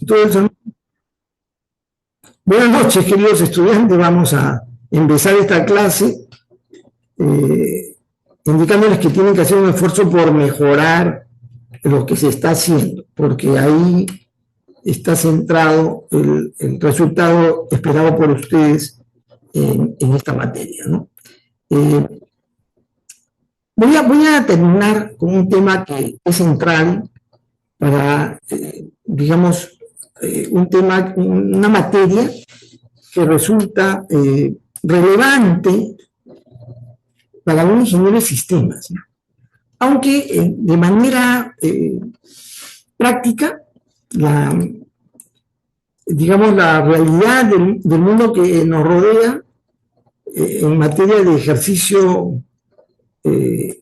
Entonces, buenas noches, queridos estudiantes. Vamos a empezar esta clase eh, indicándoles que tienen que hacer un esfuerzo por mejorar lo que se está haciendo, porque ahí está centrado el resultado esperado por ustedes en esta materia, ¿no? Eh, voy a terminar con un tema que es central para, digamos, un tema, una materia que resulta relevante para un ingeniero de sistemas, ¿no? Aunque de manera práctica, digamos, la realidad del mundo que nos rodea en materia de ejercicio eh,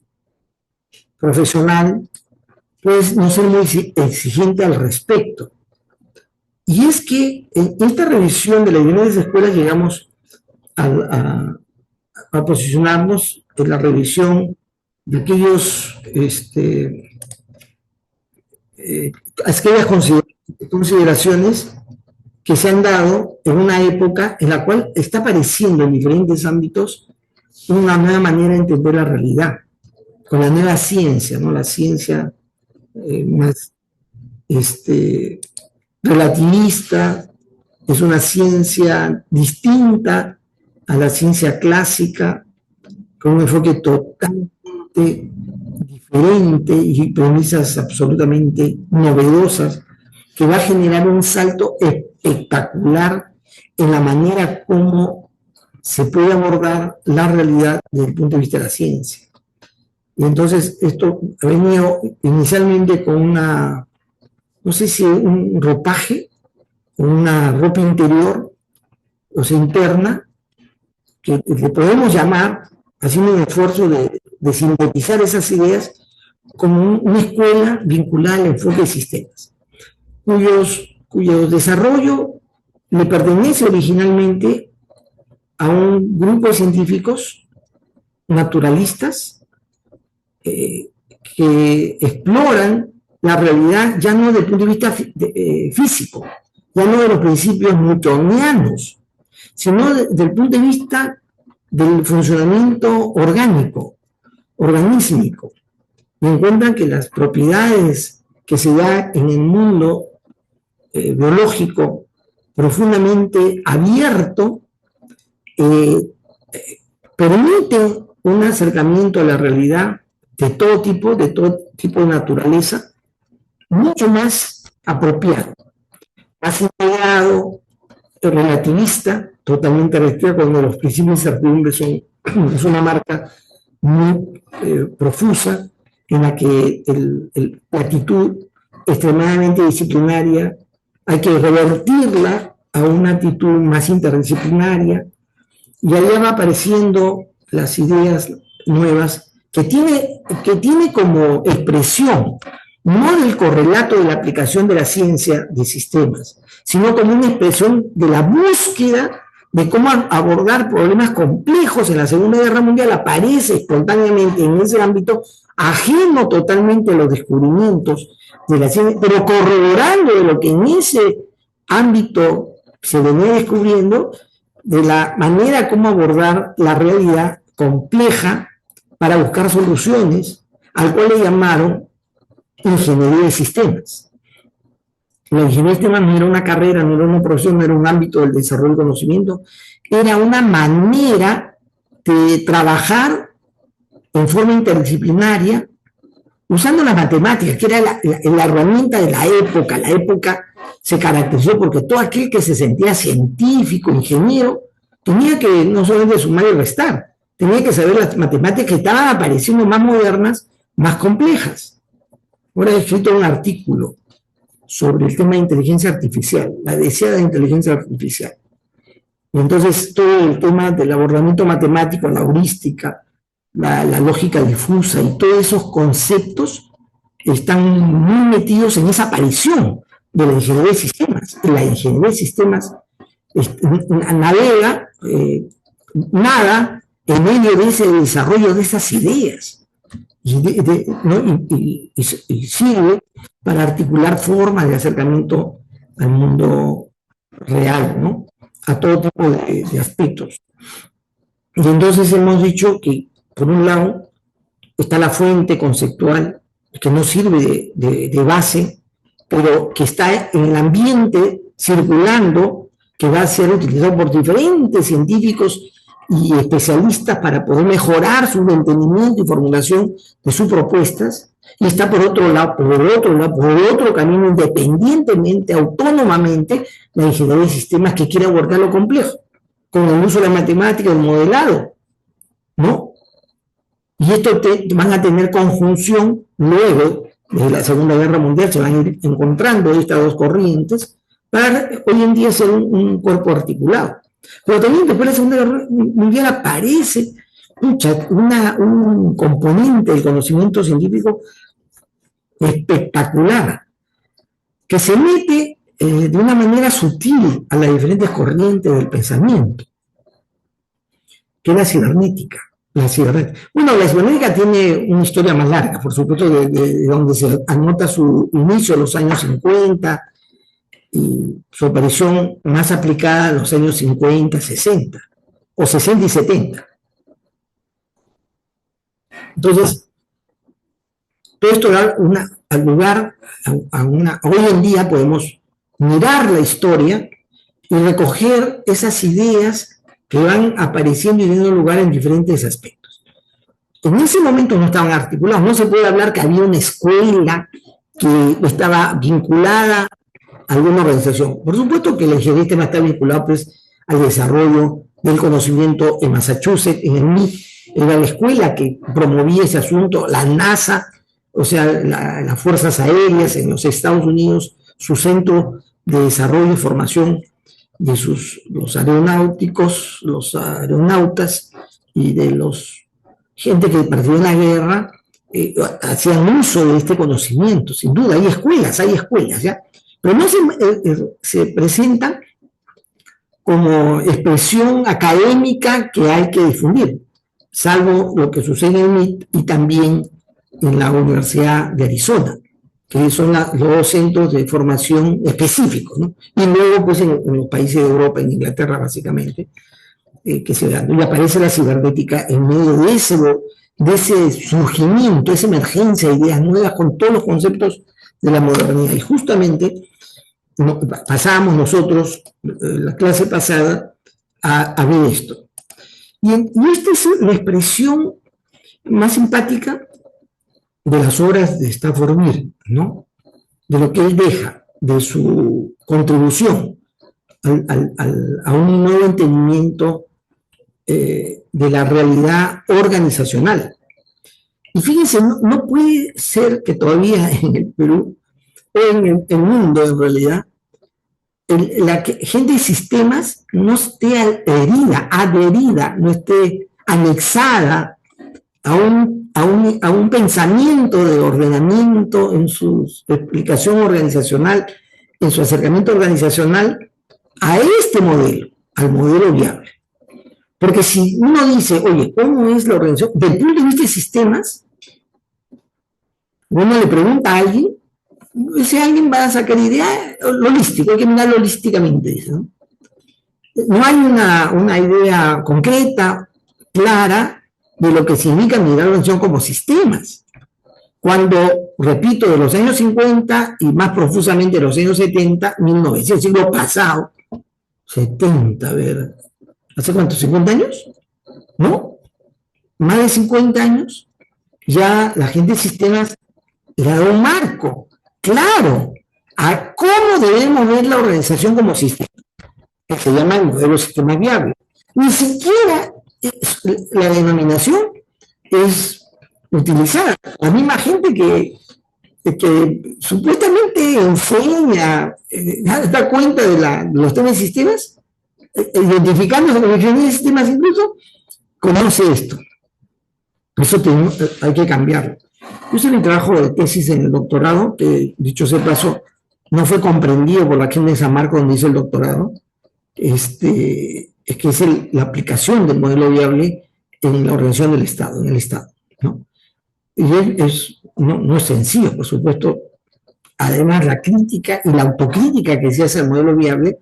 profesional, pues no ser muy exigente al respecto. Y es que en esta revisión de las diferentes escuelas llegamos a posicionarnos en la revisión de aquellas consideraciones que se han dado en una época en la cual está apareciendo en diferentes ámbitos una nueva manera de entender la realidad, con la nueva ciencia, ¿no? La ciencia más relativista, es una ciencia distinta a la ciencia clásica, con un enfoque totalmente diferente y premisas absolutamente novedosas, que va a generar un salto espectacular en la manera como se puede abordar la realidad desde el punto de vista de la ciencia. Y entonces esto ha venido inicialmente con una, no sé si un ropaje, una ropa interior, o sea, interna, que podemos llamar, haciendo un esfuerzo de sintetizar esas ideas, como una escuela vinculada al enfoque de sistemas, cuyo desarrollo le pertenece originalmente a un grupo de científicos naturalistas que exploran la realidad ya no desde el punto de vista físico, ya no de los principios newtonianos, sino desde el punto de vista del funcionamiento orgánico, organísmico. Y encuentran que las propiedades que se da en el mundo biológico profundamente abierto permiten un acercamiento a la realidad de todo tipo de naturaleza, mucho más apropiado, más integrado, relativista, totalmente restricto, cuando los principios de incertidumbre es una marca muy profusa, en la que la actitud extremadamente disciplinaria hay que revertirla a una actitud más interdisciplinaria, y ahí van apareciendo las ideas nuevas que tiene como expresión no del correlato de la aplicación de la ciencia de sistemas, sino como una expresión de la búsqueda de cómo abordar problemas complejos en la Segunda Guerra Mundial. Aparece espontáneamente en ese ámbito, ajeno totalmente a los descubrimientos de la ciencia, pero corroborando de lo que en ese ámbito se venía descubriendo, de la manera como abordar la realidad compleja para buscar soluciones, al cual le llamaron ingeniería de sistemas. La ingeniería de sistemas no era una carrera, no era una profesión, no era un ámbito del desarrollo del conocimiento, era una manera de trabajar en forma interdisciplinaria, usando las matemáticas, que era la herramienta de la época. La época se caracterizó porque todo aquel que se sentía científico, ingeniero, tenía que no solamente sumar y restar, tenía que saber las matemáticas que estaban apareciendo más modernas, más complejas. Ahora he escrito un artículo sobre el tema de inteligencia artificial, la deseada inteligencia artificial. Y entonces todo el tema del abordamiento matemático, la heurística, la lógica difusa y todos esos conceptos están muy metidos en esa aparición de la ingeniería de sistemas. Y la ingeniería de sistemas navega, nada en medio de ese desarrollo de esas ideas. ¿No? Y sirve para articular formas de acercamiento al mundo real, ¿no? A todo tipo de aspectos. Y entonces hemos dicho que, por un lado, está la fuente conceptual, que no sirve de base, pero que está en el ambiente circulando, que va a ser utilizado por diferentes científicos y especialistas para poder mejorar su entendimiento y formulación de sus propuestas, y está por otro lado, por otro camino, independientemente, autónomamente, la ingeniería de sistemas que quiere abordar lo complejo, con el uso de la matemática, el modelado, ¿no? Y esto van a tener conjunción luego de la Segunda Guerra Mundial, se van a ir encontrando estas dos corrientes para hoy en día ser un cuerpo articulado. Pero también después de la Segunda Guerra Mundial aparece un componente del conocimiento científico espectacular, que se mete de una manera sutil a las diferentes corrientes del pensamiento, que es la cibernética. Bueno, la cibernética tiene una historia más larga, por supuesto, de donde se anota su inicio en los años 50 y su aparición más aplicada en los años 50, 60, o 60 y 70. Entonces, todo esto da lugar a una... Hoy en día podemos mirar la historia y recoger esas ideas que van apareciendo y dando lugar en diferentes aspectos. En ese momento no estaban articulados, no se puede hablar que había una escuela que estaba vinculada a alguna organización. Por supuesto que el ingeniería de está vinculado pues, al desarrollo del conocimiento en Massachusetts, en el MIT, era la escuela que promovía ese asunto, la NASA, o sea, las fuerzas aéreas en los Estados Unidos, su centro de desarrollo y formación de los aeronáuticos, los aeronautas y de los gente que partió en la guerra, hacían uso de este conocimiento, sin duda, hay escuelas, ¿ya? Pero no se presentan como expresión académica que hay que difundir, salvo lo que sucede en el MIT y también en la Universidad de Arizona, que son los dos centros de formación específicos, ¿no? Y luego, pues, en los países de Europa, en Inglaterra, básicamente, que se dan. Y aparece la cibernética en medio de ese surgimiento, esa emergencia de ideas nuevas con todos los conceptos de la modernidad. Y justamente pasábamos nosotros, la clase pasada, a ver esto. Y esta es la expresión más simpática de las obras de Stafford Beer, ¿no? De lo que él deja, de su contribución a un nuevo entendimiento de la realidad organizacional. Y fíjense, no puede ser que todavía en el Perú, o en el mundo en realidad, la gente de sistemas no esté adherida, no esté anexada a un pensamiento de ordenamiento en su explicación organizacional, en su acercamiento organizacional a este modelo, al modelo viable. Porque si uno dice, oye, ¿cómo es la organización? Del punto de vista de sistemas, uno le pregunta a alguien, ese alguien va a sacar idea holística, hay que mirarlo holísticamente, ¿no? No hay una idea concreta, clara, de lo que significa mirar la organización como sistemas. Cuando, repito, de los años 50 y más profusamente de los años 70, 1900, siglo pasado, 70, a ver, ¿hace cuánto? ¿50 años? ¿No? Más de 50 años, ya la gente de sistemas le da un marco claro a cómo debemos ver la organización como sistema, que se llama el modelo de sistema viable. Ni siquiera la denominación es utilizada. La misma gente que supuestamente enseña, da cuenta de los temas de sistemas, identificándose con ingeniería de sistemas incluso, conoce esto. Eso hay que cambiarlo. Yo hice mi trabajo de tesis en el doctorado, que dicho sea paso, no fue comprendido por la gente de San Marcos donde hice el doctorado, es que es la aplicación del modelo viable en la organización del Estado, en el Estado, ¿no? Y no es sencillo, por supuesto, además la crítica y la autocrítica que se hace al modelo viable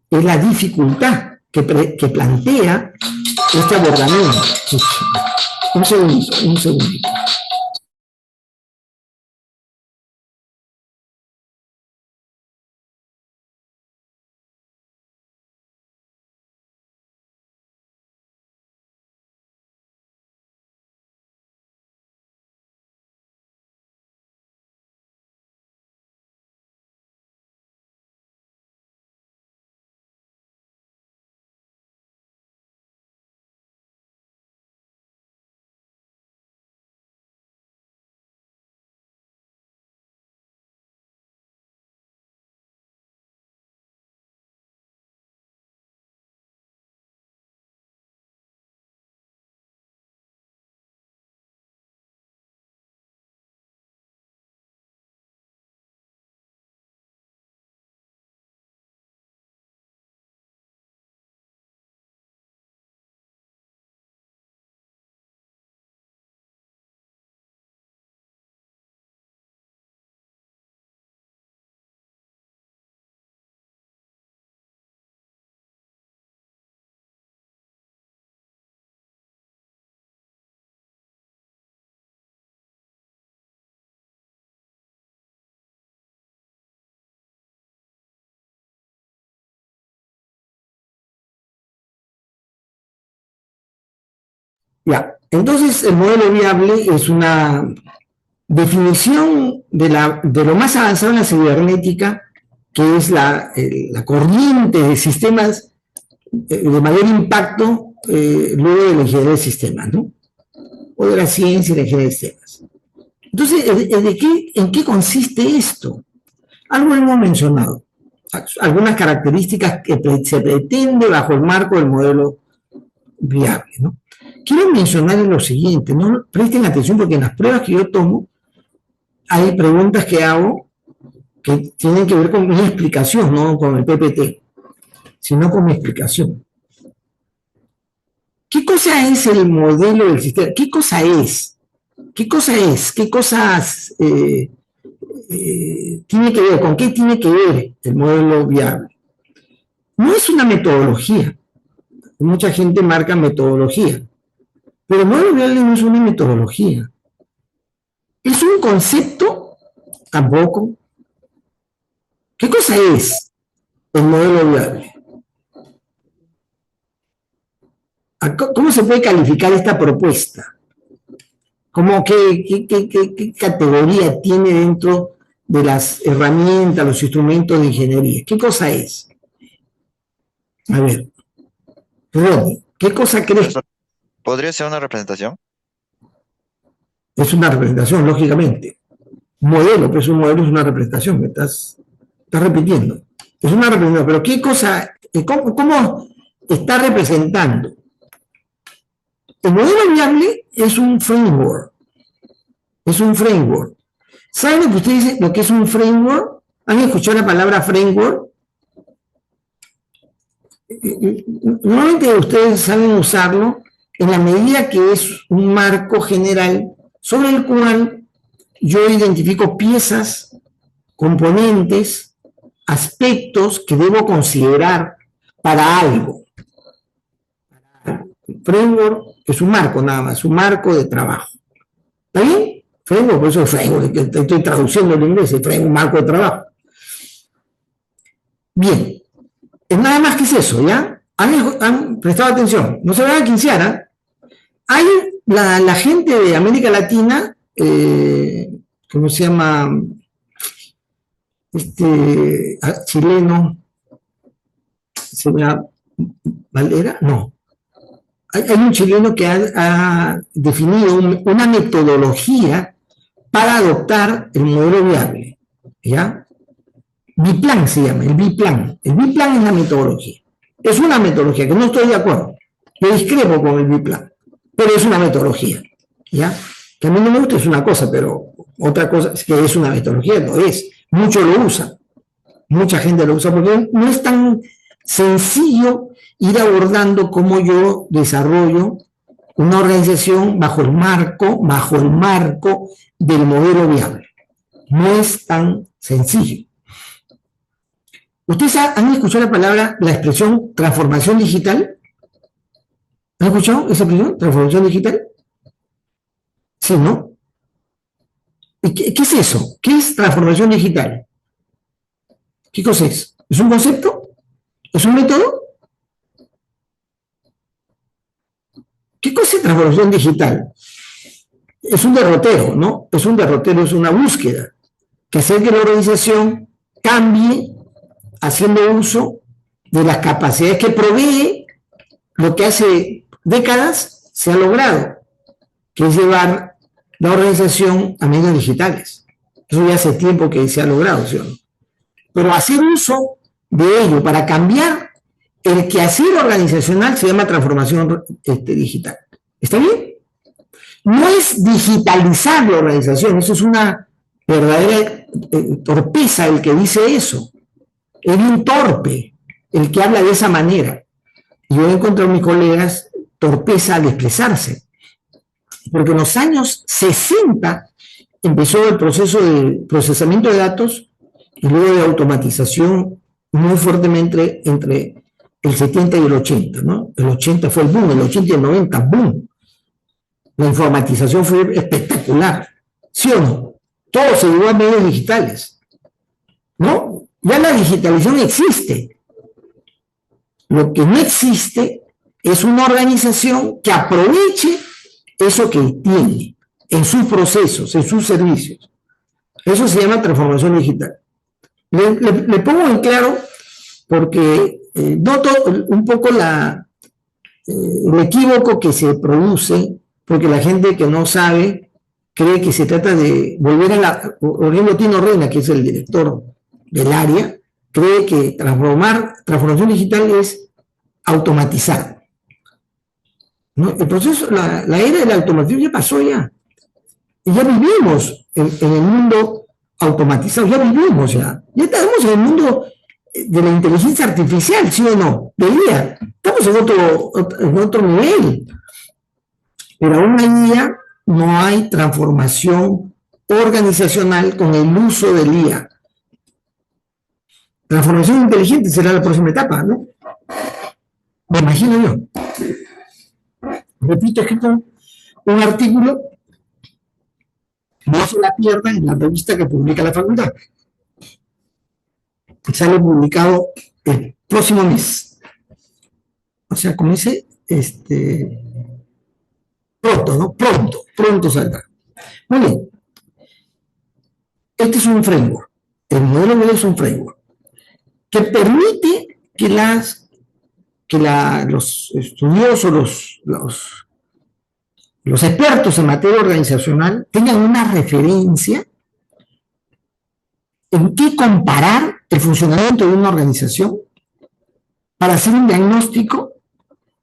es la dificultad que plantea este abordamiento. Un segundito, un segundito. Ya, entonces el modelo viable es una definición de lo más avanzado en la cibernética, que es la corriente de sistemas de mayor impacto luego de la ingeniería de sistemas, ¿no? O de la ciencia y la ingeniería de sistemas. Entonces, ¿en qué consiste esto? Algo hemos mencionado, algunas características que se pretende bajo el marco del modelo viable, ¿no? Quiero mencionar lo siguiente, no presten atención porque en las pruebas que yo tomo hay preguntas que hago que tienen que ver con mi explicación, no con el PPT, sino con mi explicación. ¿Qué cosa es el modelo del sistema? ¿Qué cosa es? ¿Qué cosa es? ¿Qué cosas tiene que ver? ¿Con qué tiene que ver el modelo viable? No es una metodología. Mucha gente marca metodología. Pero el modelo viable no es una metodología. ¿Es un concepto? Tampoco. ¿Qué cosa es el modelo viable? ¿Cómo se puede calificar esta propuesta? ¿Cómo qué categoría tiene dentro de las herramientas, los instrumentos de ingeniería? ¿Qué cosa es? A ver, Rodney, ¿qué cosa crees? ¿Podría ser una representación? Es una representación, lógicamente. Modelo, pero un modelo es una representación, me estás repitiendo. Es una representación, pero ¿qué cosa, cómo está representando? El modelo viable es un framework. Es un framework. ¿Saben lo que ustedes dicen, lo que es un framework? ¿Han escuchado la palabra framework? Normalmente ustedes saben usarlo en la medida que es un marco general sobre el cual yo identifico piezas, componentes, aspectos que debo considerar para algo. Framework es un marco nada más, un marco de trabajo. ¿Está bien? Framework, por eso es framework, que estoy traduciendo el inglés, es framework, un marco de trabajo. Bien, es nada más que es eso, ¿ya? ¿Han prestado atención? No se van a quincear, ¿eh? Hay la gente de América Latina, ¿cómo se llama? Chileno, ¿se llama Valera? No. Hay un chileno que ha definido una metodología para adoptar el modelo viable, ¿ya? Biplan se llama, el Biplan. El Biplan es la metodología. Es una metodología que no estoy de acuerdo. Yo discrepo con el Biplan, pero es una metodología, ¿ya? Que a mí no me gusta es una cosa, pero otra cosa es que es una metodología, no es. Muchos lo usan, mucha gente lo usa, porque no es tan sencillo ir abordando cómo yo desarrollo una organización bajo el marco del modelo viable. No es tan sencillo. ¿Ustedes han escuchado la expresión transformación digital? ¿Han escuchado esa expresión, transformación digital? Sí, ¿no? ¿Y qué es eso? ¿Qué es transformación digital? ¿Qué cosa es? ¿Es un concepto? ¿Es un método? ¿Qué cosa es transformación digital? Es un derrotero, ¿no? Es un derrotero, es una búsqueda que hace que la organización cambie haciendo uso de las capacidades que provee lo que hace décadas se ha logrado, que es llevar la organización a medios digitales. Eso ya hace tiempo que se ha logrado, ¿sí? Pero hacer uso de ello para cambiar el quehacer organizacional se llama transformación digital. ¿Está bien? No es digitalizar la organización, eso es una verdadera torpeza el que dice eso. Es bien torpe el que habla de esa manera. Yo he encontrado a mis colegas torpeza al expresarse, porque en los años 60 empezó el proceso de procesamiento de datos y luego de automatización muy fuertemente entre el 70 y el 80, ¿no? El 80 fue el boom, el 80 y el 90, boom. La informatización fue espectacular, ¿sí o no? Todo se llevó a medios digitales, ¿no? Ya la digitalización existe. Lo que no existe es una organización que aproveche eso que tiene en sus procesos, en sus servicios. Eso se llama transformación digital. Le pongo en claro porque noto un poco el equívoco que se produce, porque la gente que no sabe cree que se trata de volver a la... Orlando Tino Reina, que es el director del área, cree que transformación digital es automatizar. ¿No? El proceso, la era de la automatización ya pasó ya. Y ya vivimos en el mundo automatizado, ya vivimos ya. Ya estamos en el mundo de la inteligencia artificial, ¿sí o no? De día. Estamos en otro nivel. Pero aún ahí ya no hay transformación organizacional con el uso del IA. Transformación inteligente será la próxima etapa, ¿no? Me imagino yo. Repito, he escrito un artículo, no se la pierdan, en la revista que publica la facultad. Sale publicado el próximo mes. O sea, como dice, pronto, ¿no? Pronto saldrá. Muy bien. Este es un framework. El modelo es un framework que permite que los estudiosos, los expertos en materia organizacional tengan una referencia en qué comparar el funcionamiento de una organización para hacer un diagnóstico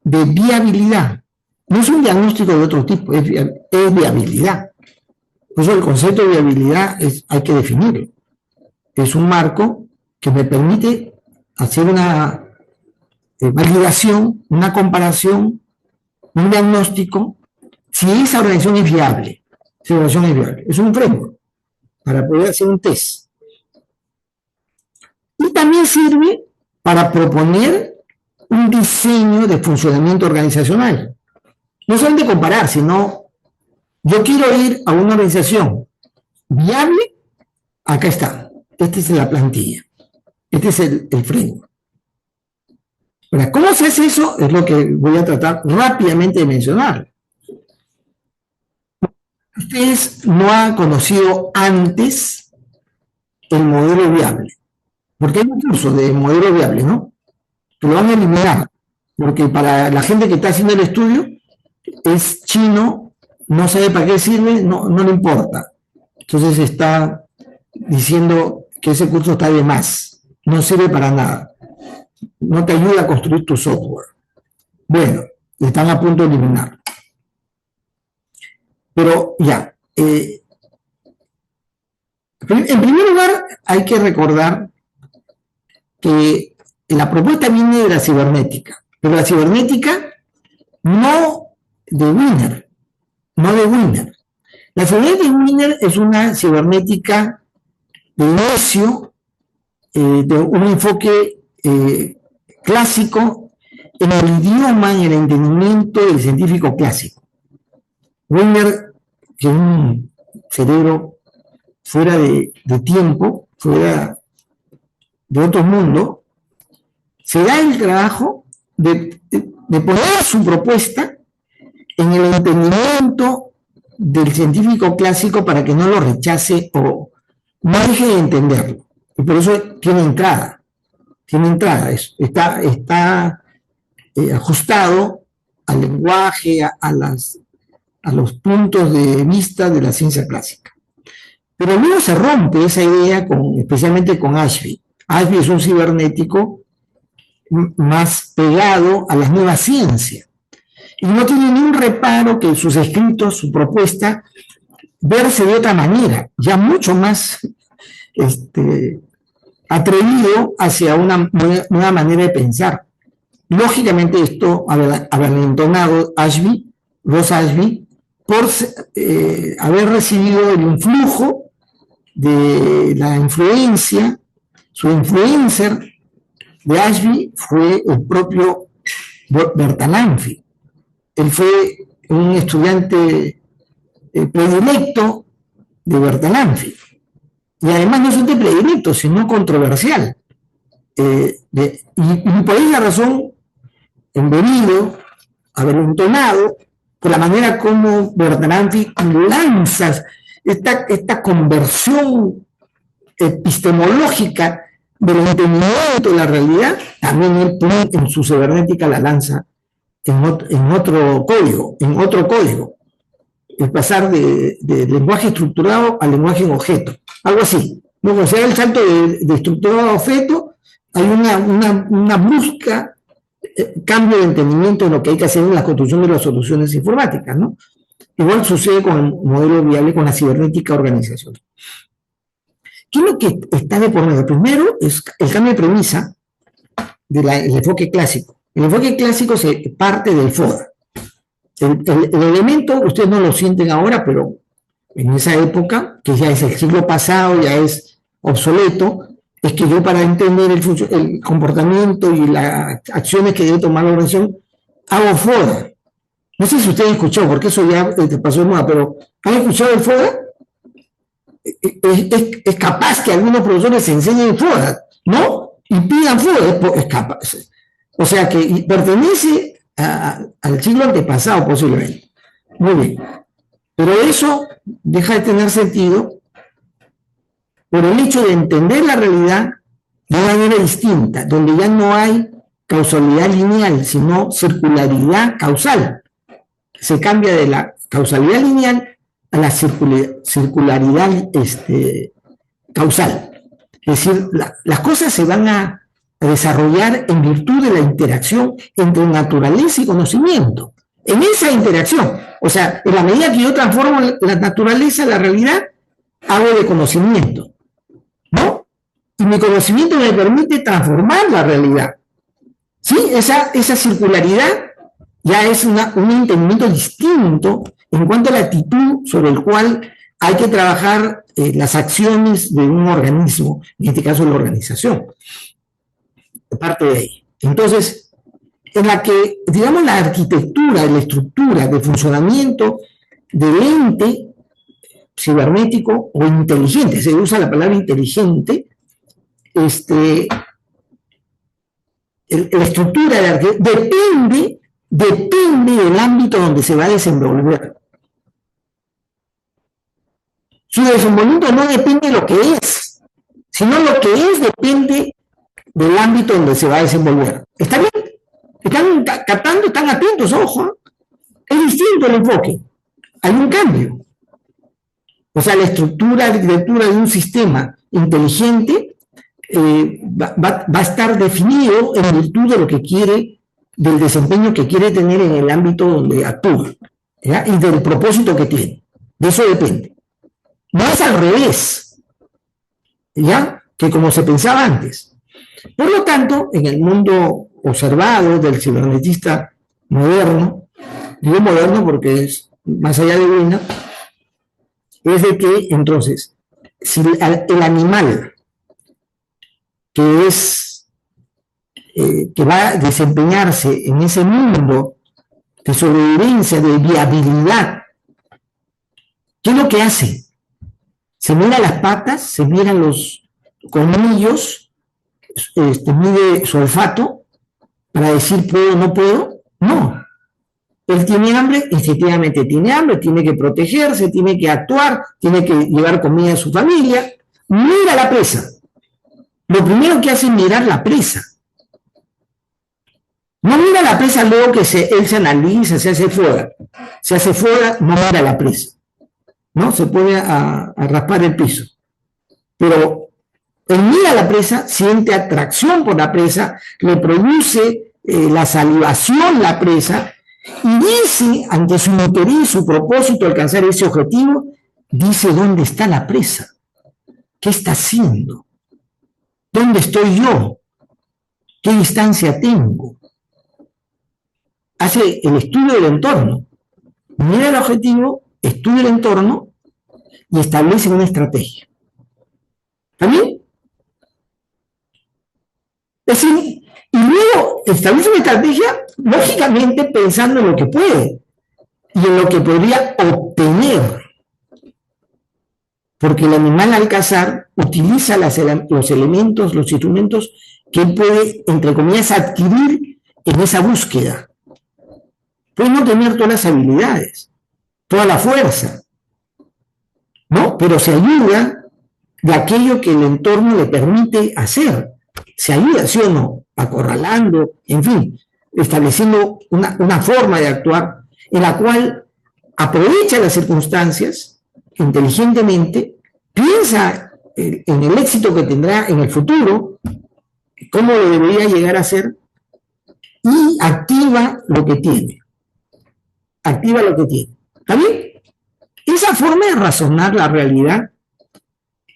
de viabilidad. No es un diagnóstico de otro tipo, es viabilidad. Por eso el concepto de viabilidad hay que definirlo. Es un marco que me permite hacer una validación, una comparación, un diagnóstico, si esa organización es viable. Si la organización es viable. Es un framework para poder hacer un test. Y también sirve para proponer un diseño de funcionamiento organizacional. No solamente comparar, sino yo quiero ir a una organización viable, acá está. Esta es la plantilla. Este es el framework. Ahora, ¿cómo se hace eso? Es lo que voy a tratar rápidamente de mencionar. Ustedes no han conocido antes el modelo viable, porque hay un curso de modelo viable, ¿no? Que lo van a eliminar, porque para la gente que está haciendo el estudio es chino, no sabe para qué sirve, no le importa. Entonces está diciendo que ese curso está de más, no sirve para nada, no te ayuda a construir tu software. Bueno, están a punto de eliminar. Pero ya, en primer lugar hay que recordar que la propuesta viene de la cibernética, pero la cibernética no de Wiener, no de Wiener. La cibernética de Wiener es una cibernética de inicio de un enfoque clásico en el idioma y el entendimiento del científico clásico. Wigner, que es un cerebro fuera de tiempo, fuera de otro mundo, se da el trabajo de poner su propuesta en el entendimiento del científico clásico para que no lo rechace o no deje de entenderlo. Y por eso tiene entrada, está ajustado al lenguaje, a los puntos de vista de la ciencia clásica. Pero luego se rompe esa idea, especialmente con Ashby. Ashby es un cibernético más pegado a las nuevas ciencias. Y no tiene ni un reparo que sus escritos, su propuesta, verse de otra manera, ya mucho más atrevido hacia una nueva manera de pensar. Lógicamente esto haber entonado Ross Ashby, por haber recibido el influjo de la influencia, su influencer de Ashby fue el propio Bertalanffy. Él fue un estudiante predilecto de Bertalanffy. Y además no solamente predilecto, sino controversial. Y por esa razón, embebido, haber entonado, por la manera como Bertalanffy lanza esta conversión epistemológica del entendimiento de la realidad, también él pone en su cibernética la lanza en otro código. Es pasar de lenguaje estructurado al lenguaje en objeto, algo así. Luego, o sea, el salto de estructurado a objeto, hay una brusca cambio de entendimiento de lo que hay que hacer en la construcción de las soluciones informáticas, ¿no? Igual sucede con el modelo viable, con la cibernética organizacional. ¿Qué es lo que está de por medio? Primero es el cambio de premisa del enfoque clásico. El enfoque clásico se parte del FODA. El elemento, ustedes no lo sienten ahora, pero en esa época, que ya es el siglo pasado, ya es obsoleto, es que yo para entender el comportamiento y las acciones que debe tomar la organización, hago FODA. No sé si ustedes escuchó, porque eso ya pasó de moda, pero ¿han escuchado el FODA? Es capaz que algunos profesores se enseñen FODA, ¿no? Y pidan FODA, es capaz. O sea que pertenece al siglo antepasado posiblemente. Muy bien. Pero eso deja de tener sentido por el hecho de entender la realidad de una manera distinta, donde ya no hay causalidad lineal, sino circularidad causal. Se cambia de la causalidad lineal a la circularidad causal. Es decir, las cosas se van a desarrollar en virtud de la interacción entre naturaleza y conocimiento. En esa interacción, o sea, en la medida que yo transformo la naturaleza, la realidad, hago de conocimiento, ¿no? Y mi conocimiento me permite transformar la realidad. ¿Sí? Esa circularidad ya es un entendimiento distinto en cuanto a la actitud sobre el cual hay que trabajar las acciones de un organismo, en este caso la organización. Parte de ahí. Entonces, en la que, digamos, la arquitectura, la estructura de funcionamiento del ente cibernético o inteligente, se usa la palabra inteligente, la estructura de la depende del ámbito donde se va a desenvolver. Su desenvolvimiento no depende de lo que es, sino lo que es depende del ámbito donde se va a desenvolver. ¿Está bien? Están captando, están atentos, ojo. Es distinto el enfoque. Hay un cambio. O sea, la estructura, la arquitectura de un sistema inteligente va a estar definido en virtud de lo que quiere, del desempeño que quiere tener en el ámbito donde actúa, ¿ya? Y del propósito que tiene. De eso depende. No es al revés, ¿ya? Que como se pensaba antes. Por lo tanto, en el mundo observado del cibernetista moderno, digo moderno porque es más allá de Wigner, es de que entonces si el animal que va a desempeñarse en ese mundo de sobrevivencia, de viabilidad, ¿qué es lo que hace? Se mira las patas, se miran los colmillos, mide su olfato para decir puedo o no puedo. No. Él tiene hambre, instintivamente tiene hambre, tiene que protegerse, tiene que actuar, tiene que llevar comida a su familia. Mira la presa. Lo primero que hace es mirar la presa. No mira la presa luego que él se analiza, se hace fuera. Se hace fuera, no mira la presa. ¿No? Se pone a raspar el piso. Pero él mira la presa, siente atracción por la presa, le produce la salivación la presa, y dice, ante su interés, su propósito, alcanzar ese objetivo, dice dónde está la presa, qué está haciendo, dónde estoy yo, qué distancia tengo. Hace el estudio del entorno, mira el objetivo, estudia el entorno y establece una estrategia. ¿Está bien? Es decir, y luego establece una estrategia, lógicamente pensando en lo que puede y en lo que podría obtener. Porque el animal al cazar utiliza los elementos, los instrumentos que él puede, entre comillas, adquirir en esa búsqueda. Puede no tener todas las habilidades, toda la fuerza, ¿no? Pero se ayuda de aquello que el entorno le permite hacer. Se ayuda, ¿sí o no? Acorralando, en fin, estableciendo una forma de actuar en la cual aprovecha las circunstancias inteligentemente, piensa en el éxito que tendrá en el futuro, cómo lo debería llegar a ser, y activa lo que tiene. Activa lo que tiene. ¿Está bien? Esa forma de razonar la realidad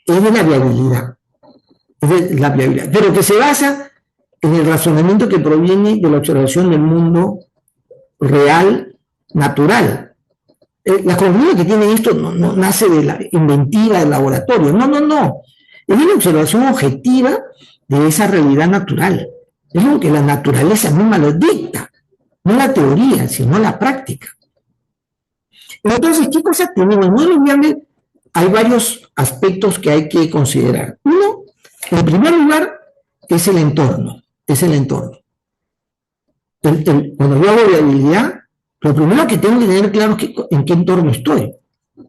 es de la viabilidad. Pero que se basa en el razonamiento que proviene de la observación del mundo real, natural. La conclusión que tiene esto no nace de la inventiva del laboratorio, no. Es una observación objetiva de esa realidad natural. Es lo que la naturaleza misma lo dicta, no la teoría, sino la práctica. Entonces, ¿qué cosas tenemos? En modelo viable hay varios aspectos que hay que considerar. Uno, en primer lugar, es el entorno. Cuando yo hago viabilidad, lo primero que tengo que tener claro es en qué entorno estoy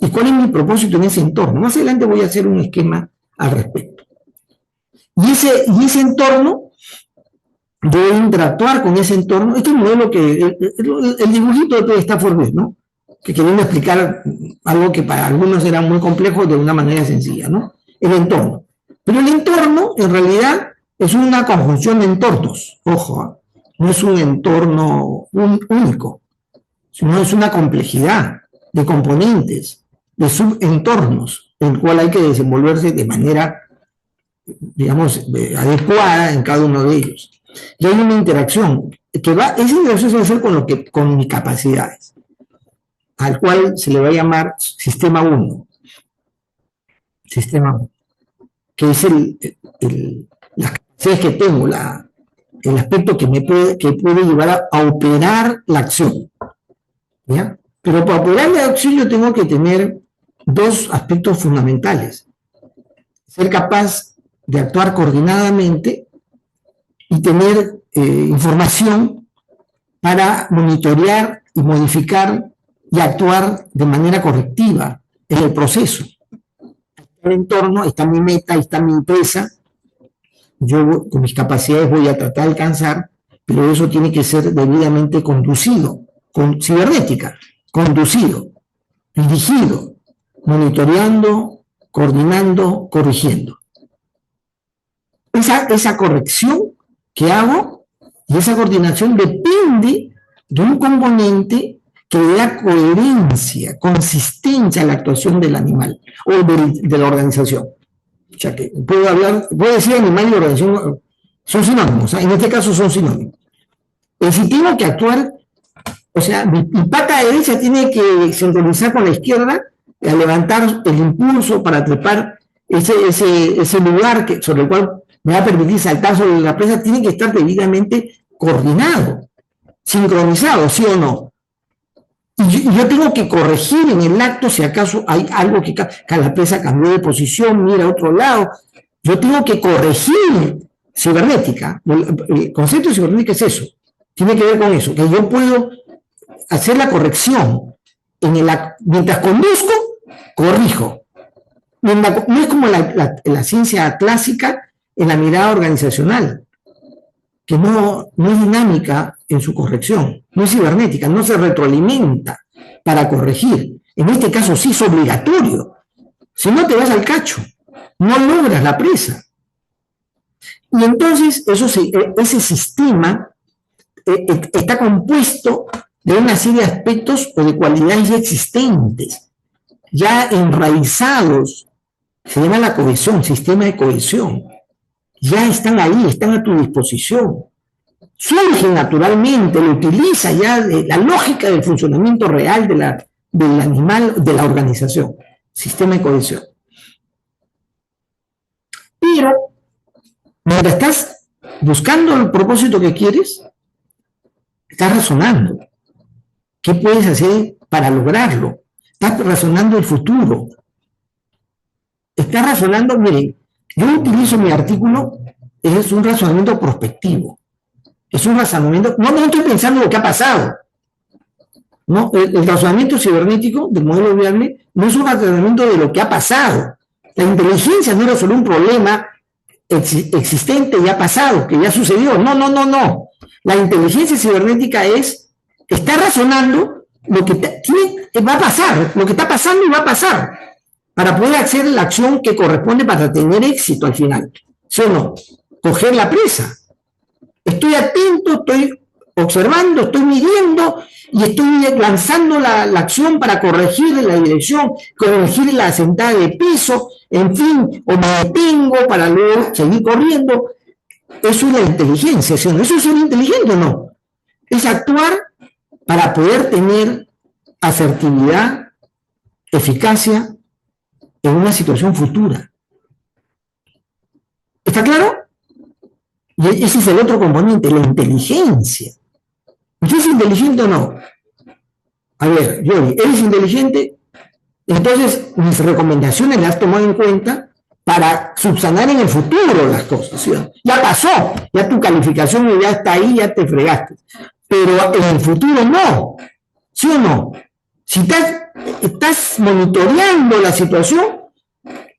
y cuál es mi propósito en ese entorno. Más adelante voy a hacer un esquema al respecto. Y ese entorno, debo interactuar con ese entorno. Este es un modelo que, el dibujito de Stafford Beer, ¿no? Que queriendo explicar algo que para algunos era muy complejo de una manera sencilla, ¿no? El entorno. Pero el entorno, en realidad, es una conjunción de entornos. Ojo, no es un entorno único, sino es una complejidad de componentes, de subentornos, en el cual hay que desenvolverse de manera, digamos, adecuada en cada uno de ellos. Y hay una interacción esa interacción se va a hacer con mis capacidades, al cual se le va a llamar sistema 1. Sistema 1, que es las capacidades que tengo, el aspecto que puede llevar a operar la acción. ¿Ya? Pero para operar la acción yo tengo que tener dos aspectos fundamentales. Ser capaz de actuar coordinadamente y tener información para monitorear y modificar y actuar de manera correctiva en el proceso. En el entorno está mi meta, está mi empresa. Yo con mis capacidades voy a tratar de alcanzar, pero eso tiene que ser debidamente conducido, con cibernética, conducido, dirigido, monitoreando, coordinando, corrigiendo. Esa corrección que hago y esa coordinación depende de un componente que le da coherencia, consistencia a la actuación del animal o de la organización. O sea que puedo decir animal y organización son sinónimos, en este caso son sinónimos. Si tengo que actuar, o sea, mi pata derecha tiene que sincronizar con la izquierda a levantar el impulso para trepar ese lugar sobre el cual me va a permitir saltar sobre la presa tiene que estar debidamente coordinado, sincronizado, ¿sí o no? Y yo tengo que corregir en el acto si acaso hay algo que la presa cambió de posición, mira a otro lado. Yo tengo que corregir cibernética. El concepto de cibernética es eso. Tiene que ver con eso, que yo puedo hacer la corrección. Mientras conduzco, corrijo. No es como la ciencia clásica en la mirada organizacional, que no es dinámica en su corrección, no es cibernética, no se retroalimenta para corregir. En este caso sí es obligatorio. Si no te vas al cacho, no logras la presa. Y entonces ese sistema está compuesto de una serie de aspectos o de cualidades ya existentes, ya enraizados. Se llama la cohesión, sistema de cohesión. Ya están ahí, están a tu disposición. Surge naturalmente, lo utiliza ya la lógica del funcionamiento real del animal, de la organización. Sistema de cohesión. Pero, mientras estás buscando el propósito que quieres, estás razonando. ¿Qué puedes hacer para lograrlo? Estás razonando el futuro. Estás razonando, miren, yo utilizo mi artículo, es un razonamiento prospectivo. Es un razonamiento, no estoy pensando en lo que ha pasado. No, el razonamiento cibernético del modelo viable no es un razonamiento de lo que ha pasado. La inteligencia no era solo un problema existente, ya pasado, que ya sucedió. No. La inteligencia cibernética está razonando lo que va a pasar, lo que está pasando y va a pasar, para poder hacer la acción que corresponde para tener éxito al final. ¿Sí o no? Coger la presa. Estoy atento, estoy observando, estoy midiendo y estoy lanzando la acción para corregir la dirección, corregir la sentada de piso, en fin, o me detengo para luego seguir corriendo. Eso es la inteligencia, ¿sí o no? ¿Eso es ser inteligente o no? Es actuar para poder tener asertividad, eficacia en una situación futura. ¿Está claro? Y ese es el otro componente, la inteligencia. ¿Usted es inteligente o no? A ver, Johnny, ¿eres inteligente? Entonces, mis recomendaciones las has tomado en cuenta para subsanar en el futuro las cosas. ¿Sí? Ya pasó, ya tu calificación ya está ahí, ya te fregaste. Pero en el futuro no. ¿Sí o no? Si estás monitoreando la situación,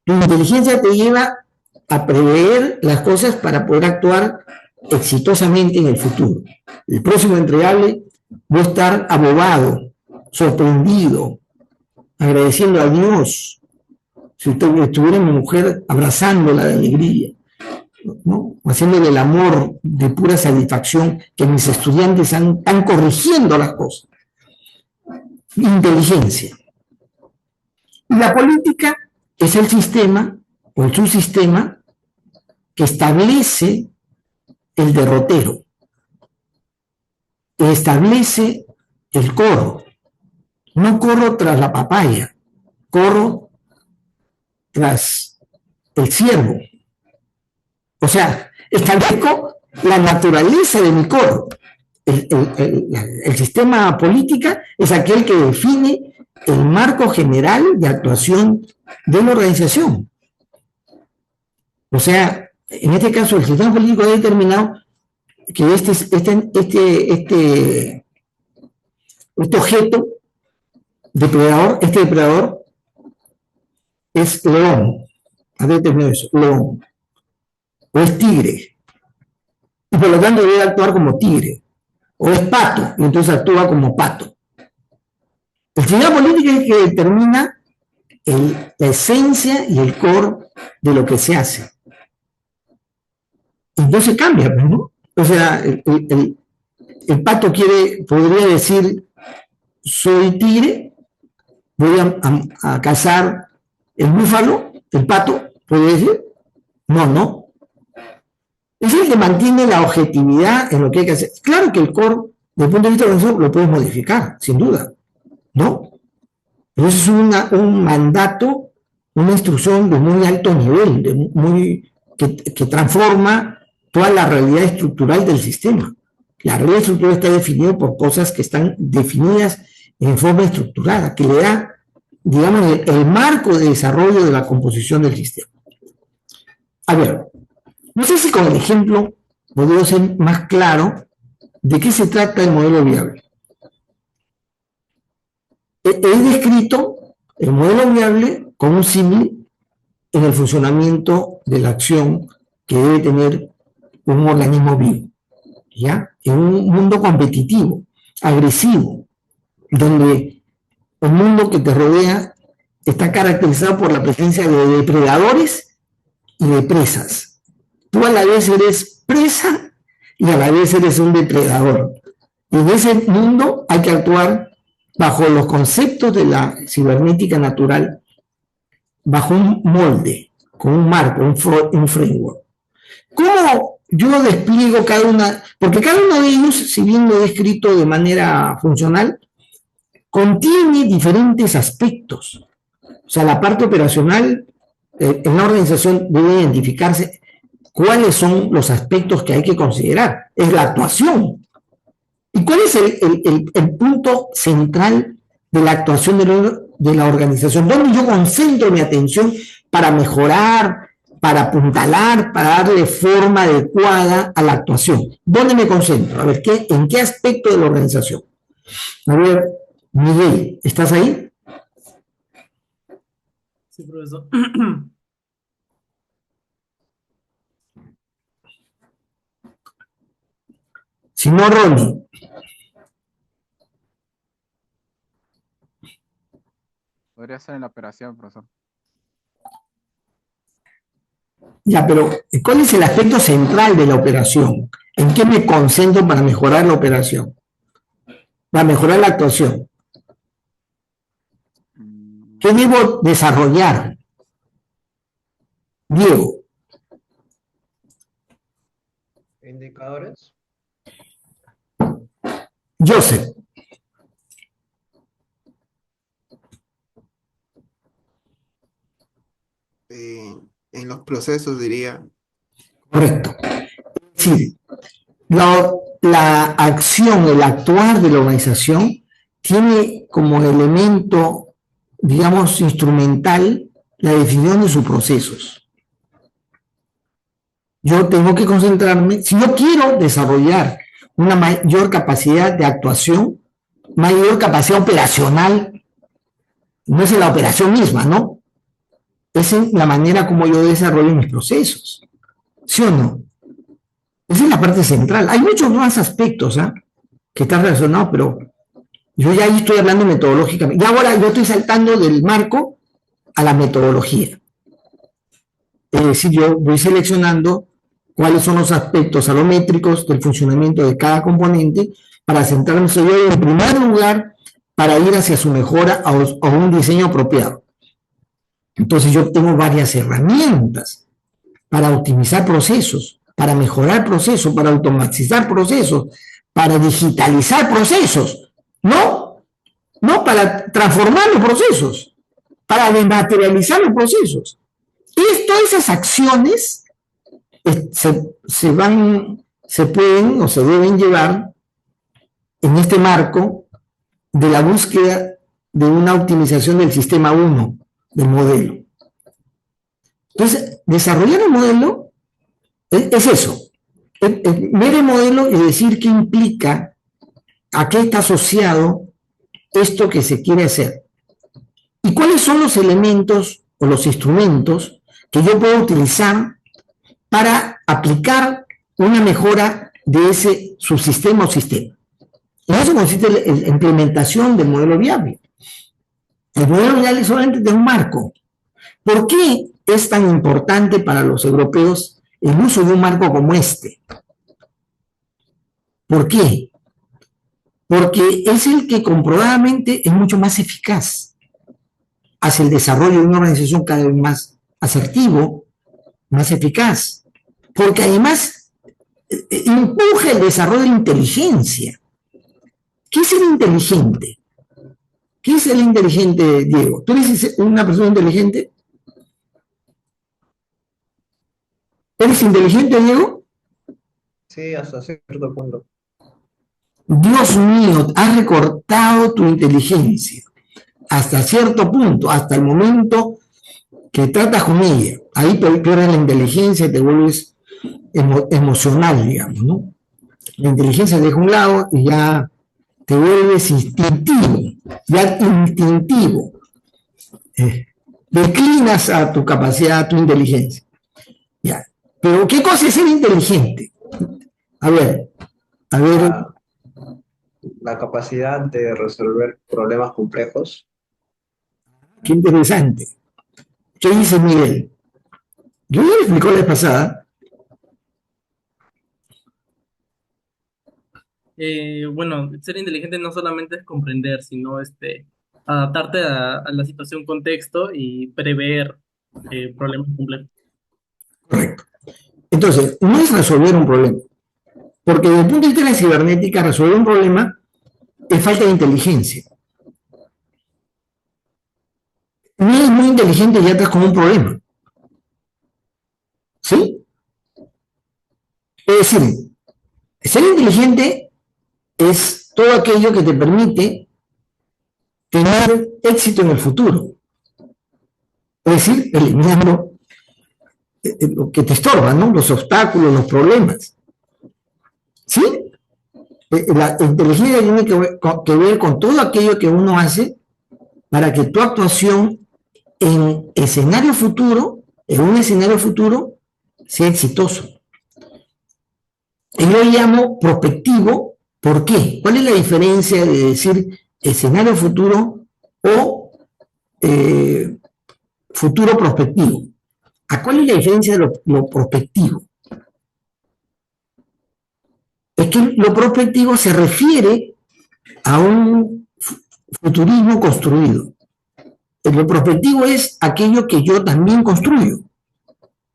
tu inteligencia te lleva a prever las cosas para poder actuar exitosamente en el futuro. El próximo entregable voy a estar abobado, sorprendido, agradeciendo a Dios. Si usted estuviera mi mujer abrazándola de alegría, ¿no? Haciéndole el amor de pura satisfacción que mis estudiantes están corrigiendo las cosas. Inteligencia. Y la política es el sistema o el subsistema que establece el derrotero, que establece el corro. No corro tras la papaya, corro tras el ciervo. O sea, establezco la naturaleza de mi corro. El sistema política es aquel que define el marco general de actuación de la organización. O sea, en este caso, el sistema político ha determinado que este objeto depredador, este depredador es león. Ha determinado eso, león. O es tigre. Y por lo tanto debe actuar como tigre. O es pato, y entonces actúa como pato. El sistema político es el que determina la esencia y el core de lo que se hace. Entonces cambia, ¿no? O sea, el pato podría decir, soy tigre, voy a cazar el búfalo, el pato, ¿puede decir? No. Es el que mantiene la objetividad en lo que hay que hacer. Claro que el core, desde el punto de vista organizacional, lo puedes modificar, sin duda, ¿no? Pero eso es un mandato una instrucción de muy alto nivel, que transforma toda la realidad estructural del sistema. La realidad estructural está definida por cosas que están definidas en forma estructurada, que le da, digamos, el marco de desarrollo de la composición del sistema. A ver, no sé si con el ejemplo podría ser más claro de qué se trata el modelo viable. He descrito el modelo viable como un símil en el funcionamiento de la acción que debe tener un organismo vivo, ¿ya? En un mundo competitivo, agresivo, donde el mundo que te rodea está caracterizado por la presencia de depredadores y de presas. Tú a la vez eres presa y a la vez eres un depredador. Y en ese mundo hay que actuar bajo los conceptos de la cibernética natural, bajo un molde, con un marco, un framework. ¿Cómo yo despliego cada una? Porque cada uno de ellos, si bien lo he descrito de manera funcional, contiene diferentes aspectos. O sea, la parte operacional en la organización debe identificarse cuáles son los aspectos que hay que considerar. Es la actuación. ¿Y cuál es el punto central de la actuación de la organización? ¿Dónde yo concentro mi atención para mejorar, para apuntalar, para darle forma adecuada a la actuación? ¿Dónde me concentro? A ver, ¿en qué aspecto de la organización? A ver, Miguel, ¿estás ahí? Sí, profesor. Si no, Ronnie. Podría ser en la operación, profesor. Ya, pero ¿cuál es el aspecto central de la operación? ¿En qué me concentro para mejorar la operación? Para mejorar la actuación. ¿Qué debo desarrollar? Diego. Indicadores. Joseph. En los procesos diría. Correcto. Es decir, la acción, el actuar de la organización tiene como elemento, digamos, instrumental la definición de sus procesos. Yo tengo que concentrarme, si yo quiero desarrollar una mayor capacidad de actuación, mayor capacidad operacional, no es en la operación misma, ¿no? Es en la manera como yo desarrollo mis procesos. ¿Sí o no? Esa es la parte central. Hay muchos más aspectos que están relacionados, pero yo ya ahí estoy hablando metodológicamente. Y ahora yo estoy saltando del marco a la metodología. Es decir, yo voy seleccionando cuáles son los aspectos alométricos del funcionamiento de cada componente para centrarme en primer lugar para ir hacia su mejora a un diseño apropiado. Entonces yo tengo varias herramientas para optimizar procesos, para mejorar procesos, para automatizar procesos, para digitalizar procesos, ¿no? No para transformar los procesos, para desmaterializar los procesos. Y todas esas acciones se pueden o se deben llevar en este marco de la búsqueda de una optimización del sistema 1 del modelo. Entonces, desarrollar el modelo es eso, ver el modelo y decir qué implica, a qué está asociado esto que se quiere hacer. Y cuáles son los elementos o los instrumentos que yo puedo utilizar para aplicar una mejora de ese subsistema o sistema. En eso consiste la implementación del modelo viable. El modelo viable solamente tiene un marco. ¿Por qué es tan importante para los europeos el uso de un marco como este? ¿Por qué? Porque es el que comprobadamente es mucho más eficaz hacia el desarrollo de una organización cada vez más asertivo, más eficaz. Porque además empuja el desarrollo de inteligencia. ¿Qué es el inteligente? ¿Qué es el inteligente, Diego? ¿Tú eres una persona inteligente? ¿Eres inteligente, Diego? Sí, hasta cierto punto. Dios mío, has recortado tu inteligencia hasta cierto punto, hasta el momento que tratas con ella. Ahí pierdes la inteligencia y te vuelves emocional, digamos, ¿no? La inteligencia deja un lado y ya te vuelves instintivo, ya instintivo. Declinas a tu capacidad, a tu inteligencia. Ya. Pero, ¿qué cosa es ser inteligente? A ver, La, la capacidad de resolver problemas complejos. qué interesante. ¿Qué dice Miguel? Yo ya le explicó la vez pasada. Bueno, ser inteligente no solamente es comprender, sino adaptarte a la situación, contexto y prever problemas complejos. Correcto. Entonces, no es resolver un problema. Porque desde el punto de vista de la cibernética, resolver un problema es falta de inteligencia. No es muy inteligente y ya estás con un problema. ¿Sí? Es decir, ser inteligente es todo aquello que te permite tener éxito en el futuro. Es decir, eliminando lo que te estorba, ¿no? Los obstáculos, los problemas. ¿Sí? La inteligencia tiene que ver con todo aquello que uno hace para que tu actuación en un escenario futuro, sea exitoso. Y yo llamo prospectivo. ¿Por qué? ¿Cuál es la diferencia de decir escenario futuro o futuro prospectivo? ¿A cuál es la diferencia de lo prospectivo? Es que lo prospectivo se refiere a un futurismo construido. Lo prospectivo es aquello que yo también construyo,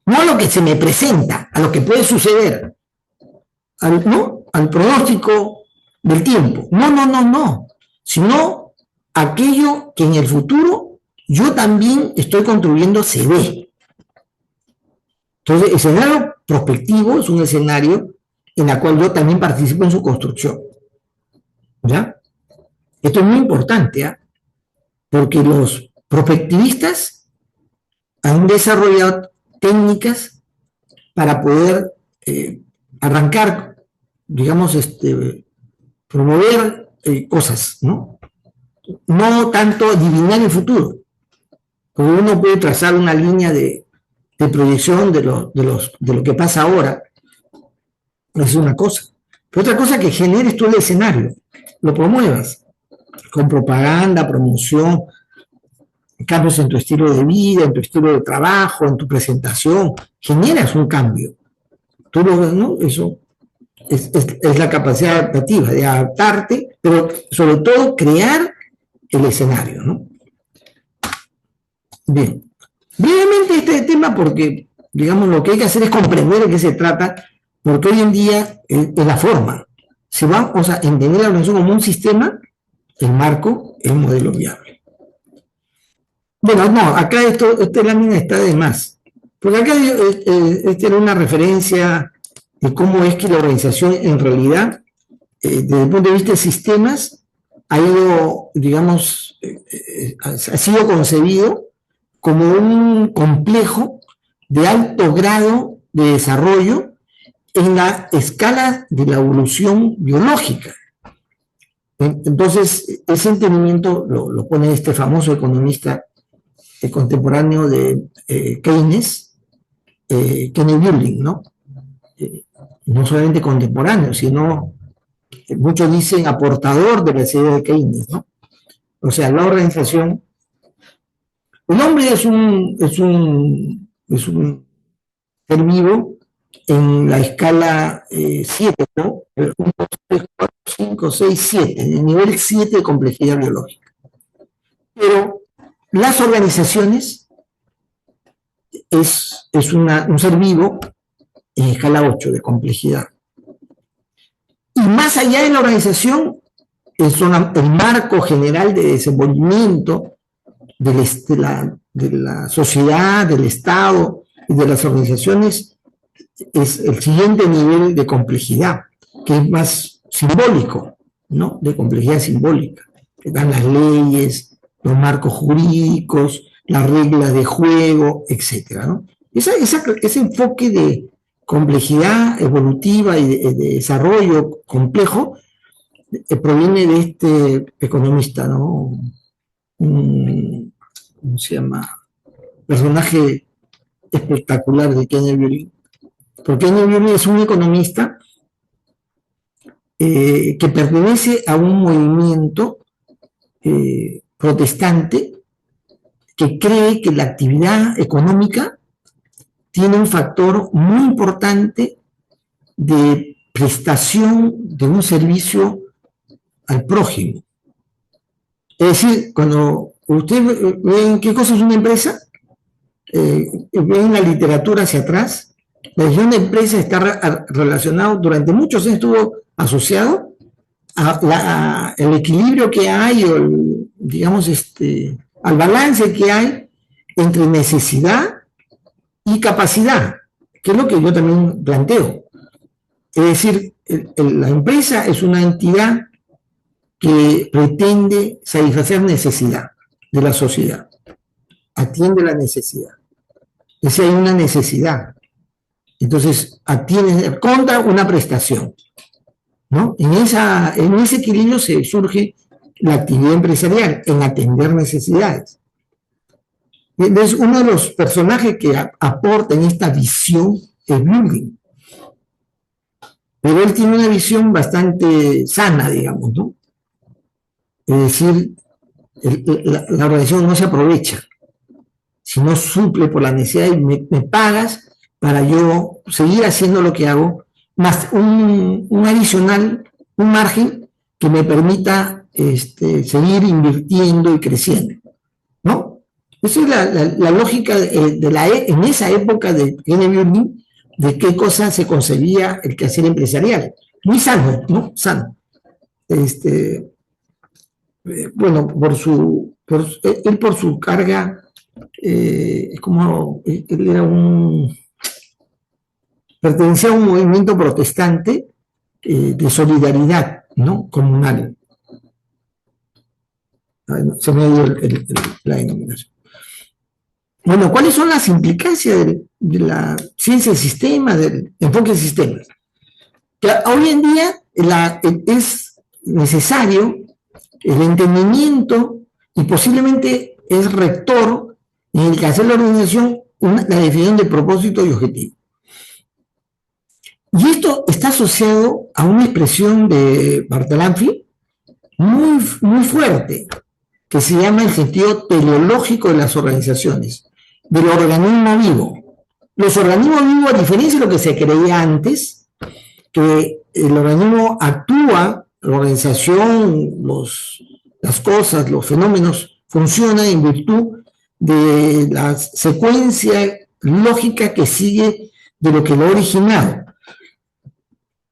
no a lo que se me presenta, a lo que puede suceder, no al pronóstico del tiempo, no, sino aquello que en el futuro yo también estoy construyendo se ve. Entonces, el escenario prospectivo es un escenario en el cual yo también participo en su construcción. ¿Ya? Esto es muy importante, ¿eh? Porque los prospectivistas han desarrollado técnicas para poder arrancar, digamos, promover cosas, ¿no? No tanto adivinar el futuro, porque uno puede trazar una línea de proyección de lo que pasa ahora, es una cosa. Pero otra cosa que generes tú el escenario, lo promuevas con propaganda, promoción, cambios en tu estilo de vida, en tu estilo de trabajo, en tu presentación, generas un cambio. Tú lo ves, ¿no? Eso es la capacidad adaptativa, de adaptarte, pero sobre todo crear el escenario, ¿no? Bien. Brevemente este tema porque, digamos, lo que hay que hacer es comprender de qué se trata, porque hoy en día es la forma. Si vamos a entender la organización como un sistema, el marco es un modelo viable. Bueno, no, acá esta lámina está de más. Porque acá esta era una referencia de cómo es que la organización en realidad, desde el punto de vista de sistemas, ha ido, digamos, ha sido concebido como un complejo de alto grado de desarrollo en la escala de la evolución biológica. Entonces, ese entendimiento lo pone este famoso economista contemporáneo de Keynes, Kenneth Burling, ¿no? No solamente contemporáneo, sino, muchos dicen, aportador de la idea de Keynes, ¿no? O sea, la organización. El hombre es un ser vivo en la escala 7, ¿no? 1, 2, 3, 4, 5, 6, 7, en el nivel 7 de complejidad biológica. Pero las organizaciones es un ser vivo en escala 8 de complejidad. Y más allá de la organización, el marco general de desenvolvimiento de la sociedad, del Estado y de las organizaciones es el siguiente nivel de complejidad, que es más simbólico, ¿no? De complejidad simbólica. Que dan las leyes, los marcos jurídicos, las reglas de juego, etcétera, ¿no? Ese enfoque de complejidad evolutiva y de desarrollo complejo proviene de este economista, ¿no? ¿Cómo se llama? Personaje espectacular de Kenneth Burill. Porque Kenneth Burill es un economista que pertenece a un movimiento protestante que cree que la actividad económica tiene un factor muy importante de prestación de un servicio al prójimo. Es decir, cuando usted ve qué cosa es una empresa, ven la literatura hacia atrás, la definición de empresa está relacionado, durante muchos años estuvo asociado a el equilibrio que hay, o digamos, al balance que hay entre necesidad y capacidad, que es lo que yo también planteo. Es decir, la empresa es una entidad que pretende satisfacer necesidad de la sociedad, atiende la necesidad. Es decir, hay una necesidad. Entonces, atiende contra una prestación, ¿no? En ese equilibrio se surge la actividad empresarial, en atender necesidades. Entonces, uno de los personajes que aporta en esta visión es Bürger. Pero él tiene una visión bastante sana, digamos, ¿no? Es decir, la organización no se aprovecha, sino suple por la necesidad y me pagas para yo seguir haciendo lo que hago, más un adicional, un margen que me permita seguir invirtiendo y creciendo, ¿no? Esa es la lógica en esa época de Kenneth Burill, de qué cosa se concebía el quehacer empresarial. Muy sano, ¿no? Sano. Bueno, por su carga, él era pertenecía a un movimiento protestante de solidaridad, ¿no? Comunal. Se me dio la denominación. Bueno, ¿cuáles son las implicancias de la ciencia de sistemas, del enfoque de sistemas? Que hoy en día es necesario el entendimiento y posiblemente es rector en el que hacer la organización la definición de propósito y objetivo. Y esto está asociado a una expresión de Bartolomé muy, muy fuerte, que se llama el sentido teleológico de las organizaciones, del organismo vivo. Los organismos vivos, a diferencia de lo que se creía antes, que el organismo actúa, la organización, las cosas, los fenómenos funcionan en virtud de la secuencia lógica que sigue de lo que lo ha originado.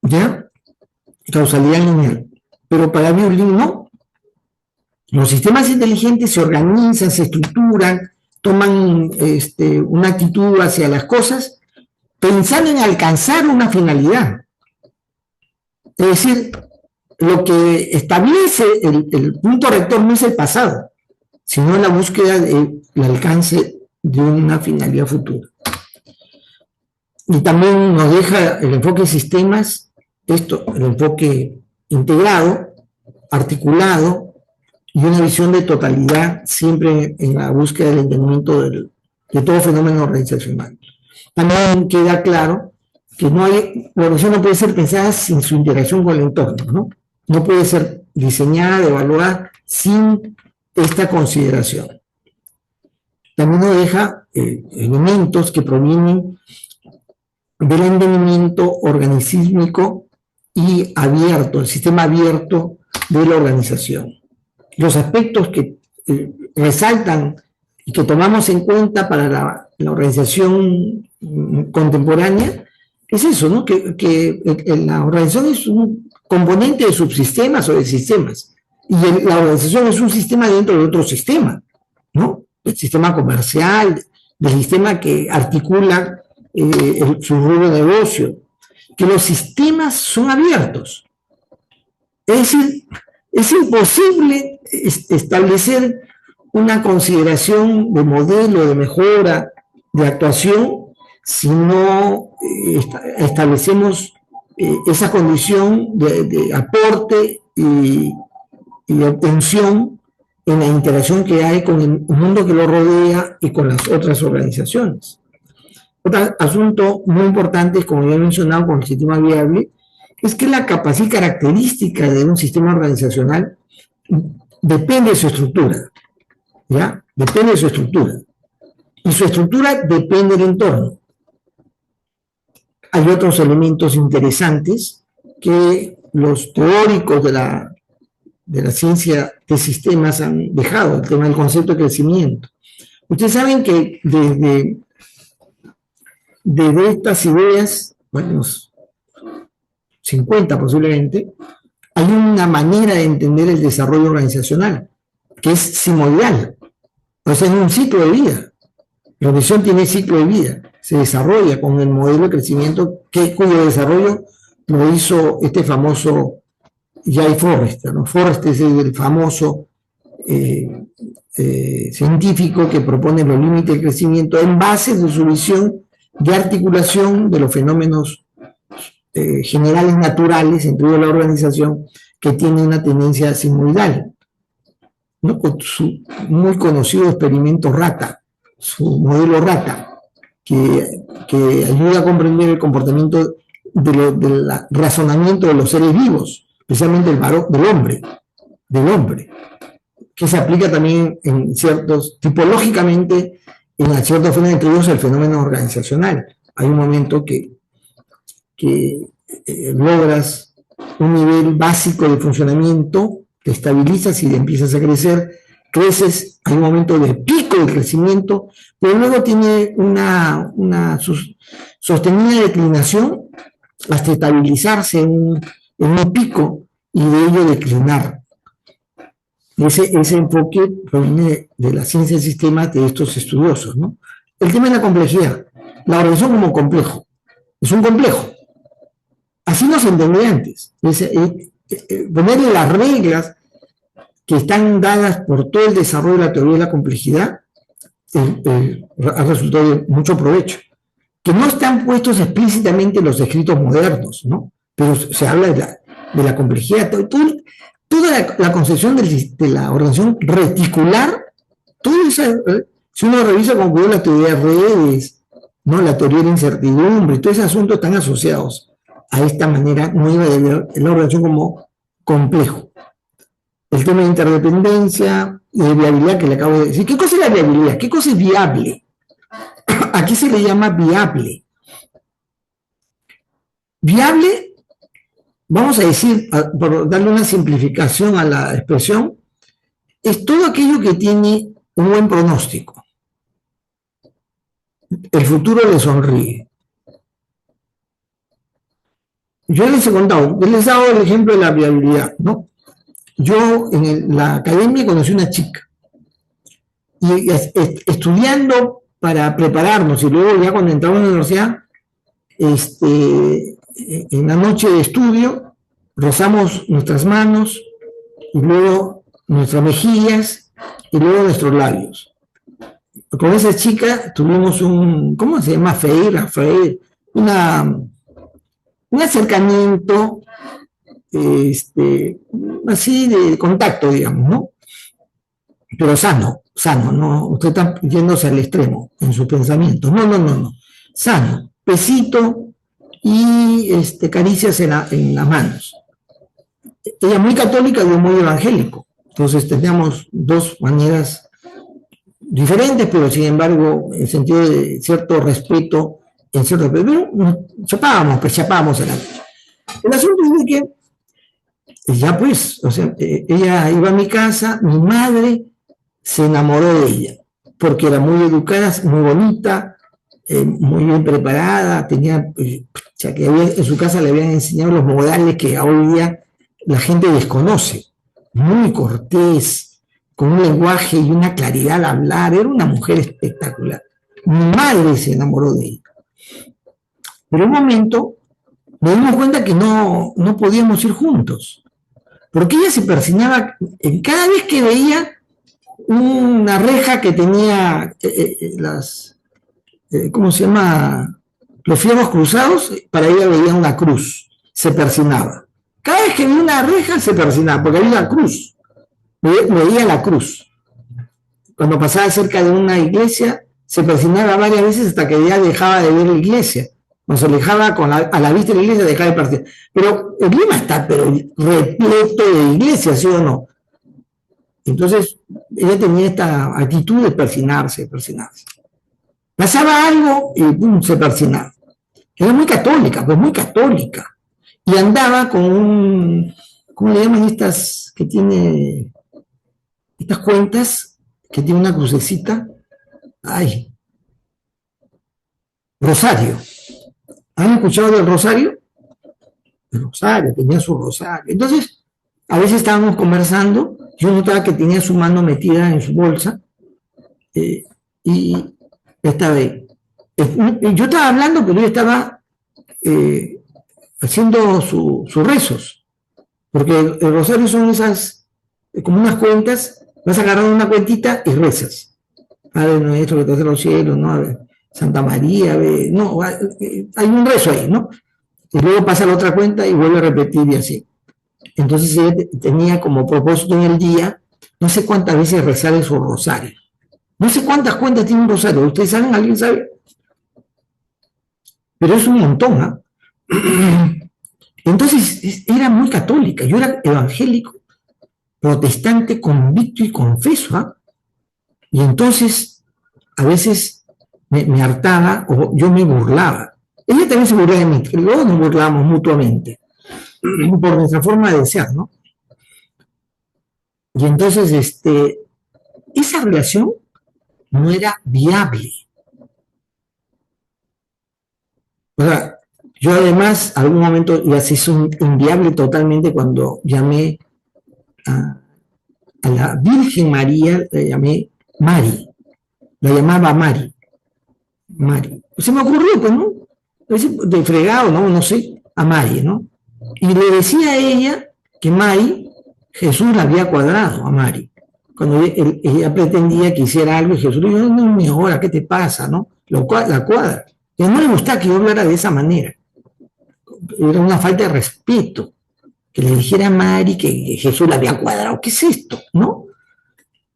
¿Ya? Causalidad lineal. Pero para Burill no. Los sistemas inteligentes se organizan, se estructuran, toman una actitud hacia las cosas pensando en alcanzar una finalidad. Es decir, lo que establece el punto rector no es el pasado, sino la búsqueda del alcance de una finalidad futura. Y también nos deja el enfoque de sistemas, el enfoque integrado, articulado, y una visión de totalidad siempre en la búsqueda del entendimiento de todo fenómeno organizacional. También queda claro que la organización no puede ser pensada sin su interacción con el entorno, ¿no? No puede ser diseñada, evaluada sin esta consideración. También nos deja elementos que provienen del entendimiento organicísmico y abierto, el sistema abierto de la organización. Los aspectos que resaltan y que tomamos en cuenta para la organización contemporánea es eso, ¿no? Que la organización es un componente de subsistemas o de sistemas, y la organización es un sistema dentro de otro sistema, ¿no? El sistema comercial, el sistema que articula su rubro de negocio, que los sistemas son abiertos. Es decir, es imposible establecer una consideración de modelo, de mejora, de actuación, si no establecemos esa condición de aporte y obtención en la interacción que hay con el mundo que lo rodea y con las otras organizaciones. Otro asunto muy importante, como ya he mencionado con el sistema viable, es que la capacidad característica de un sistema organizacional depende de su estructura, ¿ya? Depende de su estructura. Y su estructura depende del entorno. Hay otros elementos interesantes que los teóricos de la ciencia de sistemas han dejado, el tema del concepto de crecimiento. Ustedes saben que desde estas ideas, bueno, 50 posiblemente, hay una manera de entender el desarrollo organizacional, que es simodial, o sea, en un ciclo de vida. La organización tiene ciclo de vida, se desarrolla con el modelo de crecimiento cuyo desarrollo lo hizo este famoso Jay Forrester, ¿no? Forrester es el famoso científico que propone los límites del crecimiento en base de su visión de articulación de los fenómenos generales naturales, entre ellos la organización, que tiene una tendencia sinusoidal, ¿no? Con su muy conocido experimento rata, su modelo rata, que ayuda a comprender el comportamiento del razonamiento de los seres vivos, especialmente del hombre, que se aplica también en tipológicamente, en ciertos fenómenos, entre ellos el fenómeno organizacional. Hay un momento que logras un nivel básico de funcionamiento, te estabilizas y empiezas a crecer, creces, hay un momento de pico de crecimiento, pero luego tiene una sostenida declinación hasta estabilizarse en un pico y de ello declinar. Ese enfoque proviene de la ciencia del sistema de estos estudiosos, ¿no? El tema de la complejidad, la organización como complejo, es un complejo. Así no se entendía antes. Ponerle las reglas que están dadas por todo el desarrollo de la teoría de la complejidad ha resultado de mucho provecho. Que no están puestos explícitamente en los escritos modernos, ¿no? Pero se habla de la complejidad. Toda la concepción de la organización reticular, todo eso, si uno revisa como la teoría de redes, ¿no? La teoría de la incertidumbre, todos esos asuntos están asociados a esta manera nueva de ver la organización como complejo. El tema de interdependencia y de viabilidad que le acabo de decir. ¿Qué cosa es la viabilidad? ¿Qué cosa es viable? ¿A qué se le llama viable? Viable, vamos a decir, por darle una simplificación a la expresión, es todo aquello que tiene un buen pronóstico. El futuro le sonríe. Yo les he contado, les he dado el ejemplo de la viabilidad, ¿no? Yo en la academia conocí una chica y estudiando para prepararnos y luego ya cuando entramos en la universidad, en la noche de estudio rozamos nuestras manos y luego nuestras mejillas y luego nuestros labios. Con esa chica tuvimos ¿cómo se llama? Un acercamiento así de contacto, digamos, ¿no? Pero sano, no, usted está yéndose al extremo en sus pensamientos, no, sano, besito y caricias en las manos. Ella muy católica y yo muy evangélico, entonces teníamos dos maneras diferentes, pero sin embargo, en sentido de cierto respeto, pero chapábamos a la noche. El asunto es de que ya pues, o sea, ella iba a mi casa, mi madre se enamoró de ella, porque era muy educada, muy bonita, muy bien preparada, tenía, en su casa le habían enseñado los modales que hoy día la gente desconoce, muy cortés, con un lenguaje y una claridad al hablar, era una mujer espectacular. Mi madre se enamoró de ella. Pero en un momento nos dimos cuenta que no podíamos ir juntos, porque ella se persignaba en cada vez que veía una reja que tenía ¿cómo se llama? Los fierros cruzados, para ella veía una cruz, se persignaba. Cada vez que veía una reja se persignaba, porque había una cruz, veía la cruz. Cuando pasaba cerca de una iglesia, se persignaba varias veces hasta que ya dejaba de ver la iglesia. Cuando se alejaba a la vista de la iglesia, dejaba de persignar. Pero el Lima está repleto de iglesias, ¿sí o no? Entonces, ella tenía esta actitud de persignarse. Pasaba algo y pum, se persignaba. Era muy católica, pues muy católica. Y andaba con ¿cómo le llaman estas que tiene, estas cuentas, que tiene una crucecita? Ay, rosario. ¿Han escuchado del rosario? El rosario, tenía su rosario. Entonces, a veces estábamos conversando, yo notaba que tenía su mano metida en su bolsa, y esta vez, yo estaba hablando, pero ella estaba haciendo sus rezos, porque el rosario son esas, como unas cuentas, vas agarrando una cuentita y rezas. Padre nuestro que estás en los cielos, ¿no? A ver, Santa María, no, hay un rezo ahí, ¿no? Y luego pasa a la otra cuenta y vuelve a repetir y así. Entonces ella tenía como propósito en el día, no sé cuántas veces rezar en su rosario. No sé cuántas cuentas tiene un rosario. ¿Ustedes saben? ¿Alguien sabe? Pero es un montón, ¿ah? Entonces era muy católica. Yo era evangélico, protestante, convicto y confeso, ¿ah? Y entonces a veces me hartaba o yo me burlaba. Ella también se burlaba de mí, luego nos burlábamos mutuamente por nuestra forma de desear, ¿no? Y entonces esa relación no era viable. O sea, yo además, algún momento ya se hizo inviable totalmente cuando llamé a la Virgen María, la llamé Mari, la llamaba Mari. Se me ocurrió, pues, ¿no? De fregado, ¿no? No sé, a Mari, ¿no? Y le decía a ella que Mari, Jesús la había cuadrado a Mari. Cuando ella pretendía que hiciera algo, y Jesús le dijo, no, mi hora, ¿qué te pasa? ¿No? La cuadra. Y a no le gustaba que yo hablara de esa manera. Era una falta de respeto. Que le dijera a Mari que Jesús la había cuadrado. ¿Qué es esto? ¿No?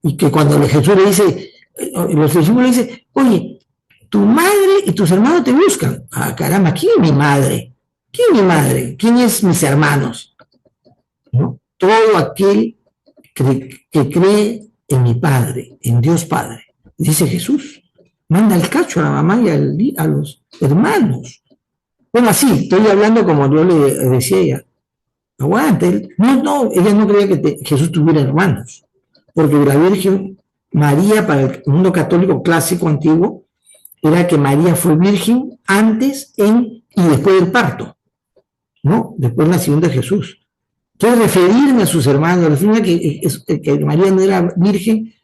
Y que cuando Jesús le dice, los discípulos le dicen, oye, tu madre y tus hermanos te buscan. Ah, caramba, ¿quién es mi madre? ¿Quién es mi madre? ¿Quién es mis hermanos? ¿No? Todo aquel que cree en mi Padre, en Dios Padre. Dice Jesús, manda el cacho a la mamá y a los hermanos. Bueno, así, estoy hablando como yo le decía a ella. Aguante. No, ella no creía que Jesús tuviera hermanos. Porque la Virgen María, para el mundo católico clásico antiguo, era que María fue virgen antes, y después del parto, ¿no? Después del nacimiento de Jesús. Entonces, referirme a sus hermanos, referirme a que María no era virgen,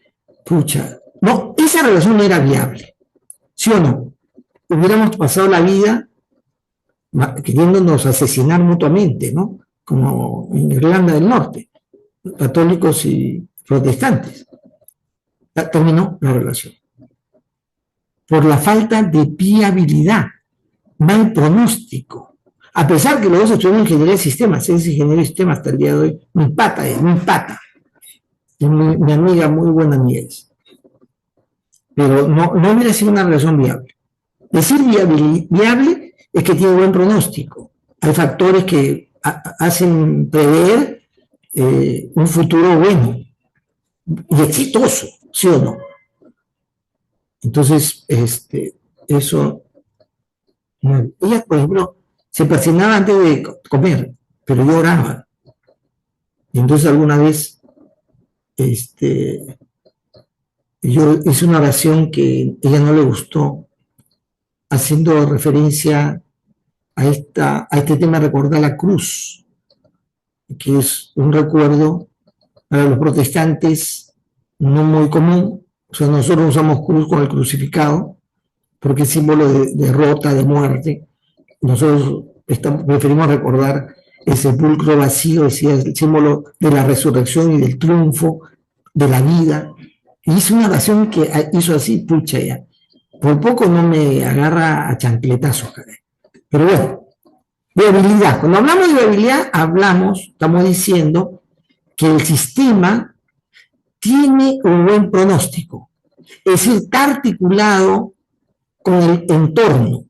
pucha, no, esa relación no era viable, ¿sí o no? Hubiéramos pasado la vida queriéndonos asesinar mutuamente, ¿no? Como en Irlanda del Norte, católicos y protestantes. Terminó la relación. Por la falta de viabilidad, mal pronóstico. A pesar que los dos estudiaron ingeniería de sistemas, es ingeniero de sistemas hasta el día de hoy, mi pata. Es mi amiga, muy buena amiga es. Pero no hubiera sido una relación viable. Decir viable es que tiene buen pronóstico. Hay factores que hacen prever un futuro bueno y exitoso, ¿sí o no? Entonces, eso. Ella, por ejemplo, se persignaba antes de comer, pero yo oraba. Y entonces alguna vez, yo hice una oración que a ella no le gustó, haciendo referencia a este tema de recordar la cruz, que es un recuerdo para los protestantes no muy común. O sea, nosotros usamos cruz con el crucificado, porque es símbolo de derrota, de muerte, nosotros preferimos recordar el sepulcro vacío, decía, el símbolo de la resurrección y del triunfo de la vida. Y hizo una oración que hizo así, pucha ya. Por poco no me agarra a chancletazos, caray. Pero bueno, viabilidad. Cuando hablamos de viabilidad, estamos diciendo que el sistema tiene un buen pronóstico. Es decir, está articulado con el entorno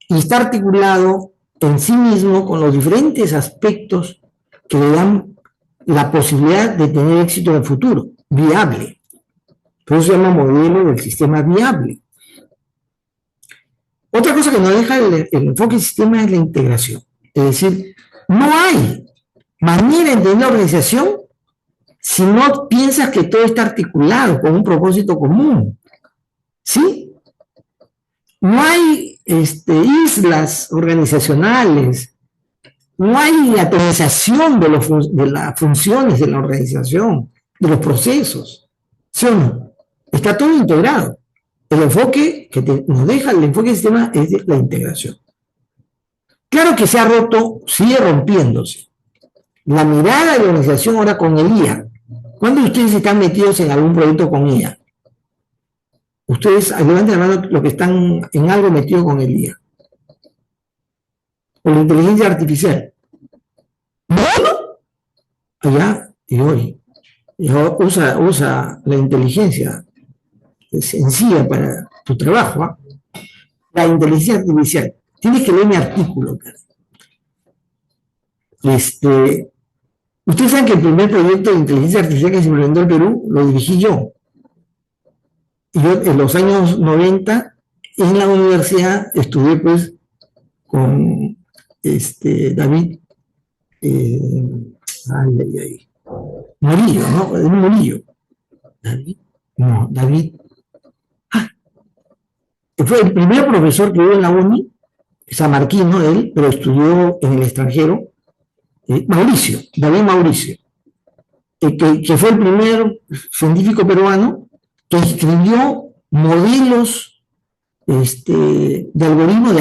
y está articulado en sí mismo con los diferentes aspectos que le dan la posibilidad de tener éxito en el futuro, viable. Por eso se llama modelo del sistema viable. Otra cosa que nos deja el enfoque del sistema es la integración. Es decir, no hay manera de entender la organización si no piensas que todo está articulado con un propósito común. ¿Sí? No hay islas organizacionales, no hay atomización de las funciones de la organización, de los procesos. ¿Sí o no? Está todo integrado. El enfoque que nos deja el enfoque del sistema es de la integración. Claro que se ha roto, sigue rompiéndose. La mirada de la organización ahora con el IA. ¿Cuándo ustedes están metidos en algún proyecto con IA? Ustedes, levanten la mano los que están en algo metidos con el IA. Con la inteligencia artificial. Bueno, allá y hoy. Usa la inteligencia sencilla para tu trabajo. ¿eh? La inteligencia artificial. Tienes que leer mi artículo. Ustedes saben que el primer proyecto de inteligencia artificial que se implementó en Perú lo dirigí yo. Y yo en los años 90 en la universidad estudié pues con David Murillo, ¿no? Murillo. David. Fue el primer profesor que hubo en la uni, samarquino él, pero estudió en el extranjero, David Mauricio, que fue el primer científico peruano que escribió modelos de algoritmos de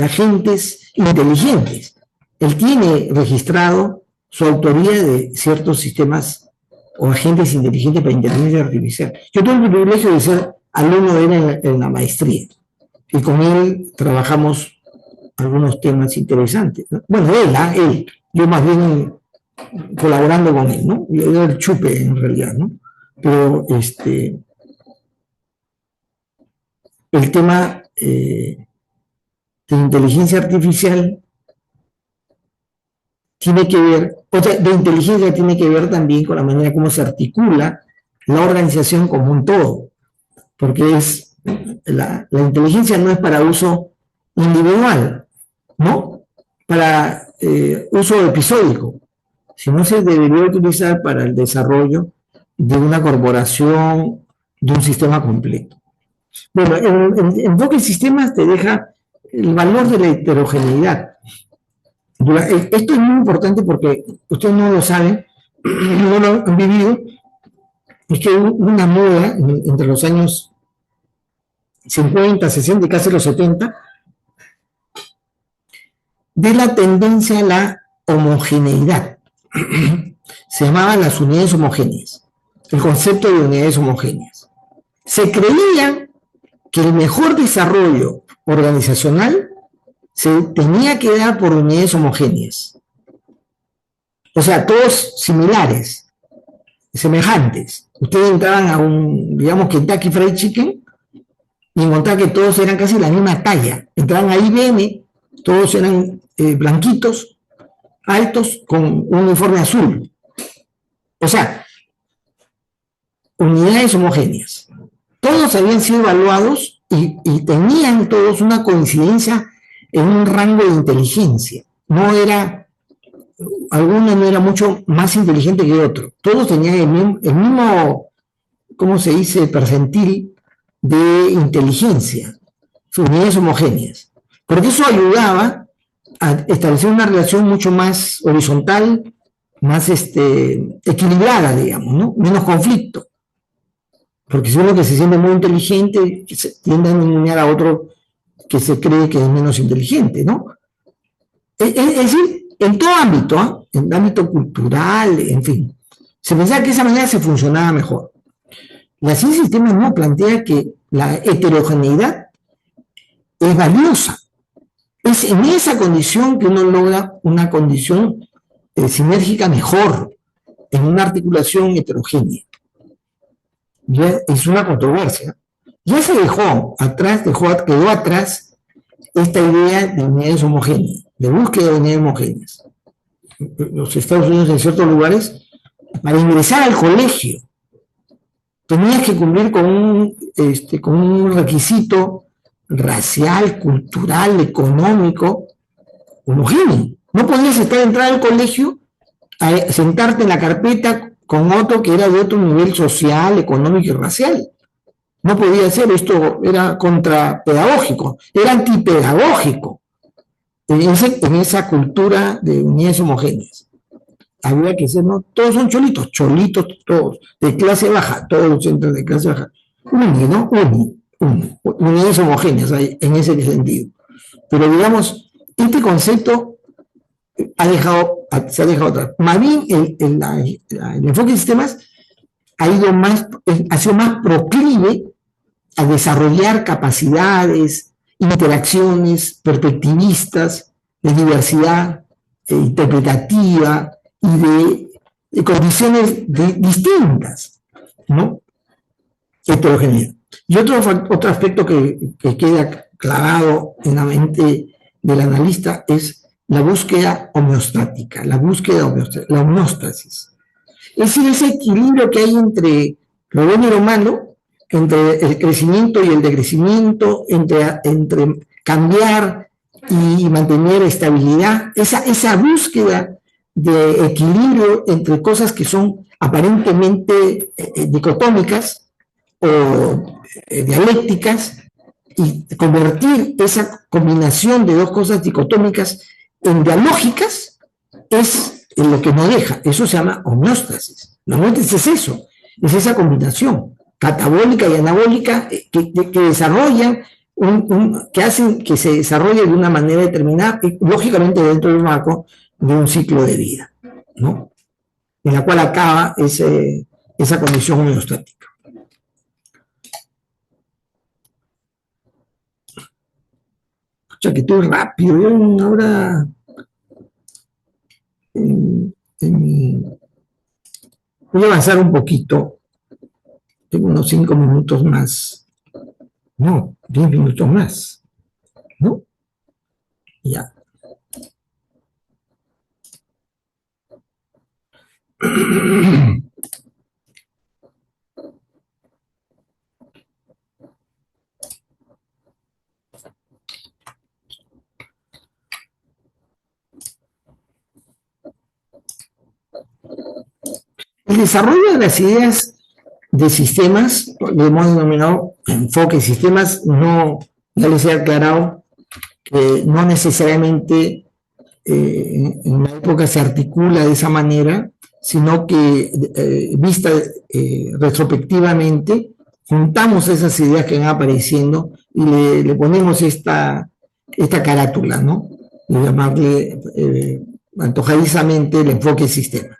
agentes inteligentes. Él tiene registrado su autoría de ciertos sistemas o agentes inteligentes para inteligencia artificial. Yo tuve el privilegio de ser alumno de él en la maestría y con él trabajamos algunos temas interesantes, ¿no? Bueno, él, yo más bien colaborando con él, ¿no? Yo era el chupe en realidad, ¿no? Pero el tema de inteligencia artificial tiene que ver, de inteligencia tiene que ver también con la manera como se articula la organización como un todo, porque la inteligencia no es para uso individual, ¿no? Para uso episódico, sino se debería utilizar para el desarrollo de una corporación, de un sistema completo. Bueno, el enfoque de sistemas te deja el valor de la heterogeneidad. Esto es muy importante porque ustedes no lo saben, no lo han vivido, es que hubo una moda entre los años 50, 60 y casi los 70 de la tendencia a la homogeneidad. Se llamaban las unidades homogéneas, el concepto de unidades homogéneas. Se creía que el mejor desarrollo organizacional se tenía que dar por unidades homogéneas. O sea, todos similares, semejantes. Ustedes entraban a un, digamos, Kentucky Fried Chicken y encontraban que todos eran casi la misma talla. Entraban a IBM, todos eran blanquitos, altos, con un uniforme azul. O sea, unidades homogéneas. Todos habían sido evaluados y tenían todos una coincidencia en un rango de inteligencia. Alguno no era mucho más inteligente que otro. Todos tenían el mismo, ¿cómo se dice?, percentil de inteligencia, unidades homogéneas. Porque eso ayudaba a establecer una relación mucho más horizontal, más equilibrada, digamos, ¿no? Menos conflicto. Porque si uno que se siente muy inteligente tiende a engañar a otro que se cree que es menos inteligente, ¿no? Es decir, en todo ámbito, ¿eh? En el ámbito cultural, en fin, se pensaba que de esa manera se funcionaba mejor. La ciencia de sistemas no plantea que la heterogeneidad es valiosa. Es en esa condición que uno logra una condición sinérgica mejor, en una articulación heterogénea. Ya es una controversia. Ya se dejó atrás, quedó atrás esta idea de unidades homogéneas, de búsqueda de unidades homogéneas. Los Estados Unidos, en ciertos lugares, para ingresar al colegio, tenías que cumplir con un requisito racial, cultural, económico, homogéneo. No podías entrar al colegio, a sentarte en la carpeta con otro que era de otro nivel social, económico y racial. No podía ser, esto era contrapedagógico, era antipedagógico en esa cultura de unidades homogéneas. Había que ser, ¿no? Todos son cholitos todos, de clase baja, todos entran de clase baja. ¿No? Unidades homogéneas en ese sentido. Pero digamos, este concepto se ha dejado atrás. Más bien, el enfoque de sistemas ha sido más proclive a desarrollar capacidades, interacciones perspectivistas, de diversidad interpretativa y de condiciones distintas, ¿no? Heterogeneidad. Y otro aspecto que queda clavado en la mente del analista es la búsqueda homeostática, la homeostasis. Es decir, ese equilibrio que hay entre lo bueno y lo malo, entre el crecimiento y el decrecimiento, entre cambiar y mantener estabilidad, esa búsqueda de equilibrio entre cosas que son aparentemente dicotómicas o dialécticas, y convertir esa combinación de dos cosas dicotómicas en dialógicas es lo que nos deja. Eso se llama homeostasis. La homeostasis es eso, es esa combinación catabólica y anabólica que desarrollan, que hacen que se desarrolle de una manera determinada, y, lógicamente dentro del marco de un ciclo de vida, ¿no? En la cual acaba esa condición homeostática. O sea que estoy rápido, yo ahora voy a avanzar un poquito, tengo unos 5 minutos más, no, 10 minutos más, ¿no? Ya. El desarrollo de las ideas de sistemas, lo hemos denominado enfoque de sistemas, ya les he aclarado que no necesariamente en la época se articula de esa manera, sino que vista retrospectivamente, juntamos esas ideas que van apareciendo y le ponemos esta carátula, ¿no? De llamarle antojadizamente el enfoque de sistemas,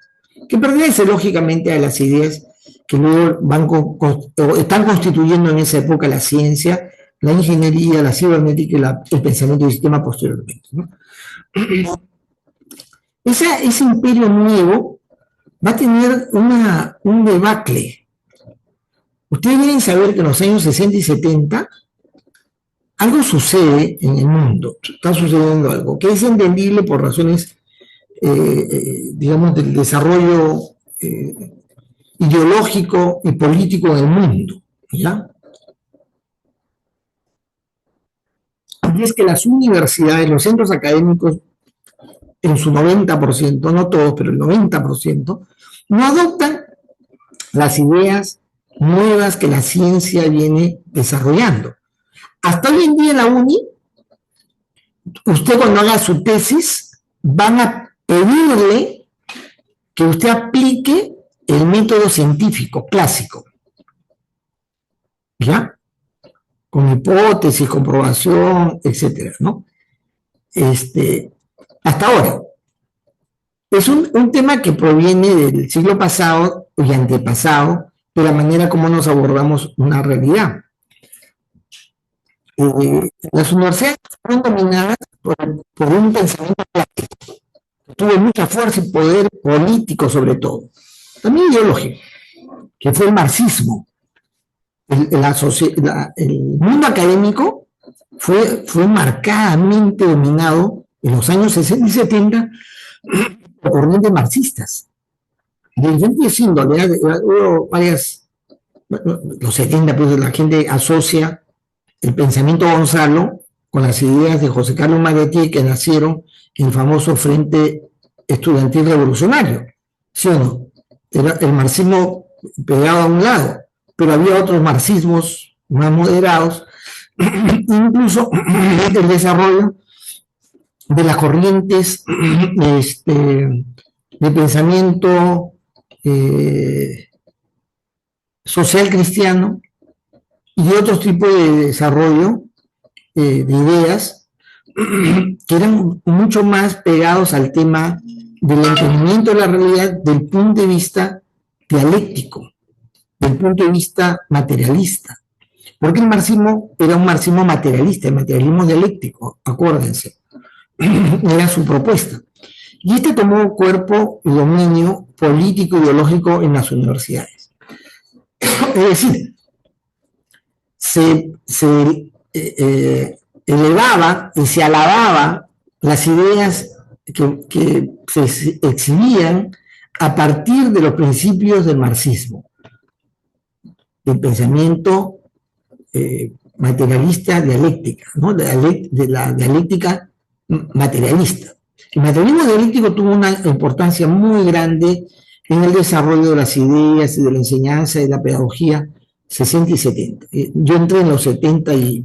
que pertenece lógicamente a las ideas que luego están constituyendo en esa época la ciencia, la ingeniería, la cibernética y el pensamiento de sistema posteriormente, ¿no? Ese imperio nuevo va a tener un debacle. Ustedes deben saber que en los años 60 y 70 algo sucede en el mundo, está sucediendo algo que es entendible por razones, digamos, del desarrollo ideológico y político del mundo, ¿ya? Y es que las universidades, los centros académicos, en su 90%, no todos, pero el 90%, no adoptan las ideas nuevas que la ciencia viene desarrollando. Hasta hoy en día en la uni, usted cuando haga su tesis, van a pedirle que usted aplique el método científico clásico, ¿ya? con hipótesis, comprobación, etcétera, ¿no? Hasta ahora. Es un tema que proviene del siglo pasado y antepasado, de la manera como nos abordamos una realidad. Las universidades fueron dominadas por un pensamiento clásico, que tuvo mucha fuerza y poder político sobre todo, también ideológico, que fue el marxismo. El mundo académico fue marcadamente dominado en los años 60 y 70 por corrientes marxistas. De diferentes índoles, hubo varias, bueno, los 70, pues la gente asocia el pensamiento Gonzalo con las ideas de José Carlos Martí, que nacieron en el famoso Frente Estudiantil Revolucionario, ¿sí o no? Era el marxismo pegado a un lado, pero había otros marxismos más moderados, incluso el desarrollo de las corrientes de pensamiento social cristiano y otros tipos de desarrollo de ideas que eran mucho más pegados al tema del entendimiento de la realidad del punto de vista dialéctico, del punto de vista materialista. Porque el marxismo era un marxismo materialista, el materialismo dialéctico, acuérdense, era su propuesta. Y tomó cuerpo y dominio político ideológico en las universidades. Es decir, se elevaba y se alababa las ideas que se exhibían a partir de los principios del marxismo, del pensamiento materialista dialéctica, ¿no? de la dialéctica materialista. El materialismo dialéctico tuvo una importancia muy grande en el desarrollo de las ideas y de la enseñanza y de la pedagogía 60 y 70. Yo entré en los 70 y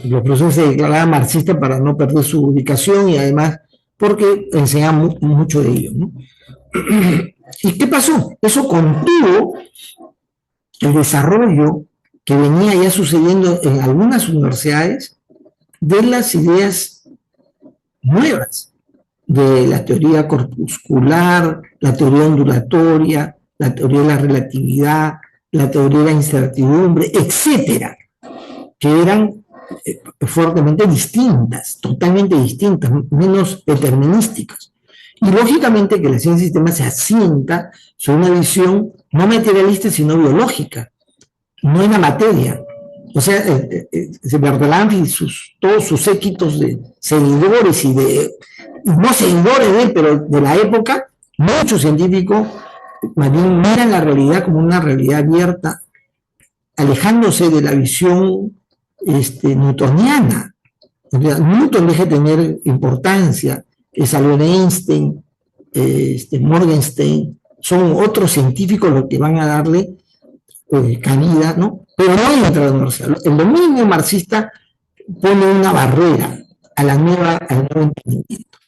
los profesores se declaraban marxistas para no perder su ubicación y además porque enseñaban mucho de ello, ¿no? ¿Y qué pasó? Eso contuvo el desarrollo que venía ya sucediendo en algunas universidades de las ideas nuevas, de la teoría corpuscular, la teoría ondulatoria, la teoría de la relatividad, la teoría de la incertidumbre, etcétera, que eran fuertemente distintas, totalmente distintas, menos determinísticas. Y lógicamente que la ciencia del sistema se asienta sobre una visión no materialista, sino biológica, no en la materia. O sea, Bertalanffy y todos sus séquitos de seguidores y no seguidores de él, pero de la época, muchos científicos más bien miran la realidad como una realidad abierta, alejándose de la visión newtoniana. O sea, Newton deja de tener importancia, es Albert Einstein, Morgenstern, son otros científicos los que van a darle cabida, ¿no? Pero no entra la universidad. El dominio marxista pone una barrera al nuevo entendimiento.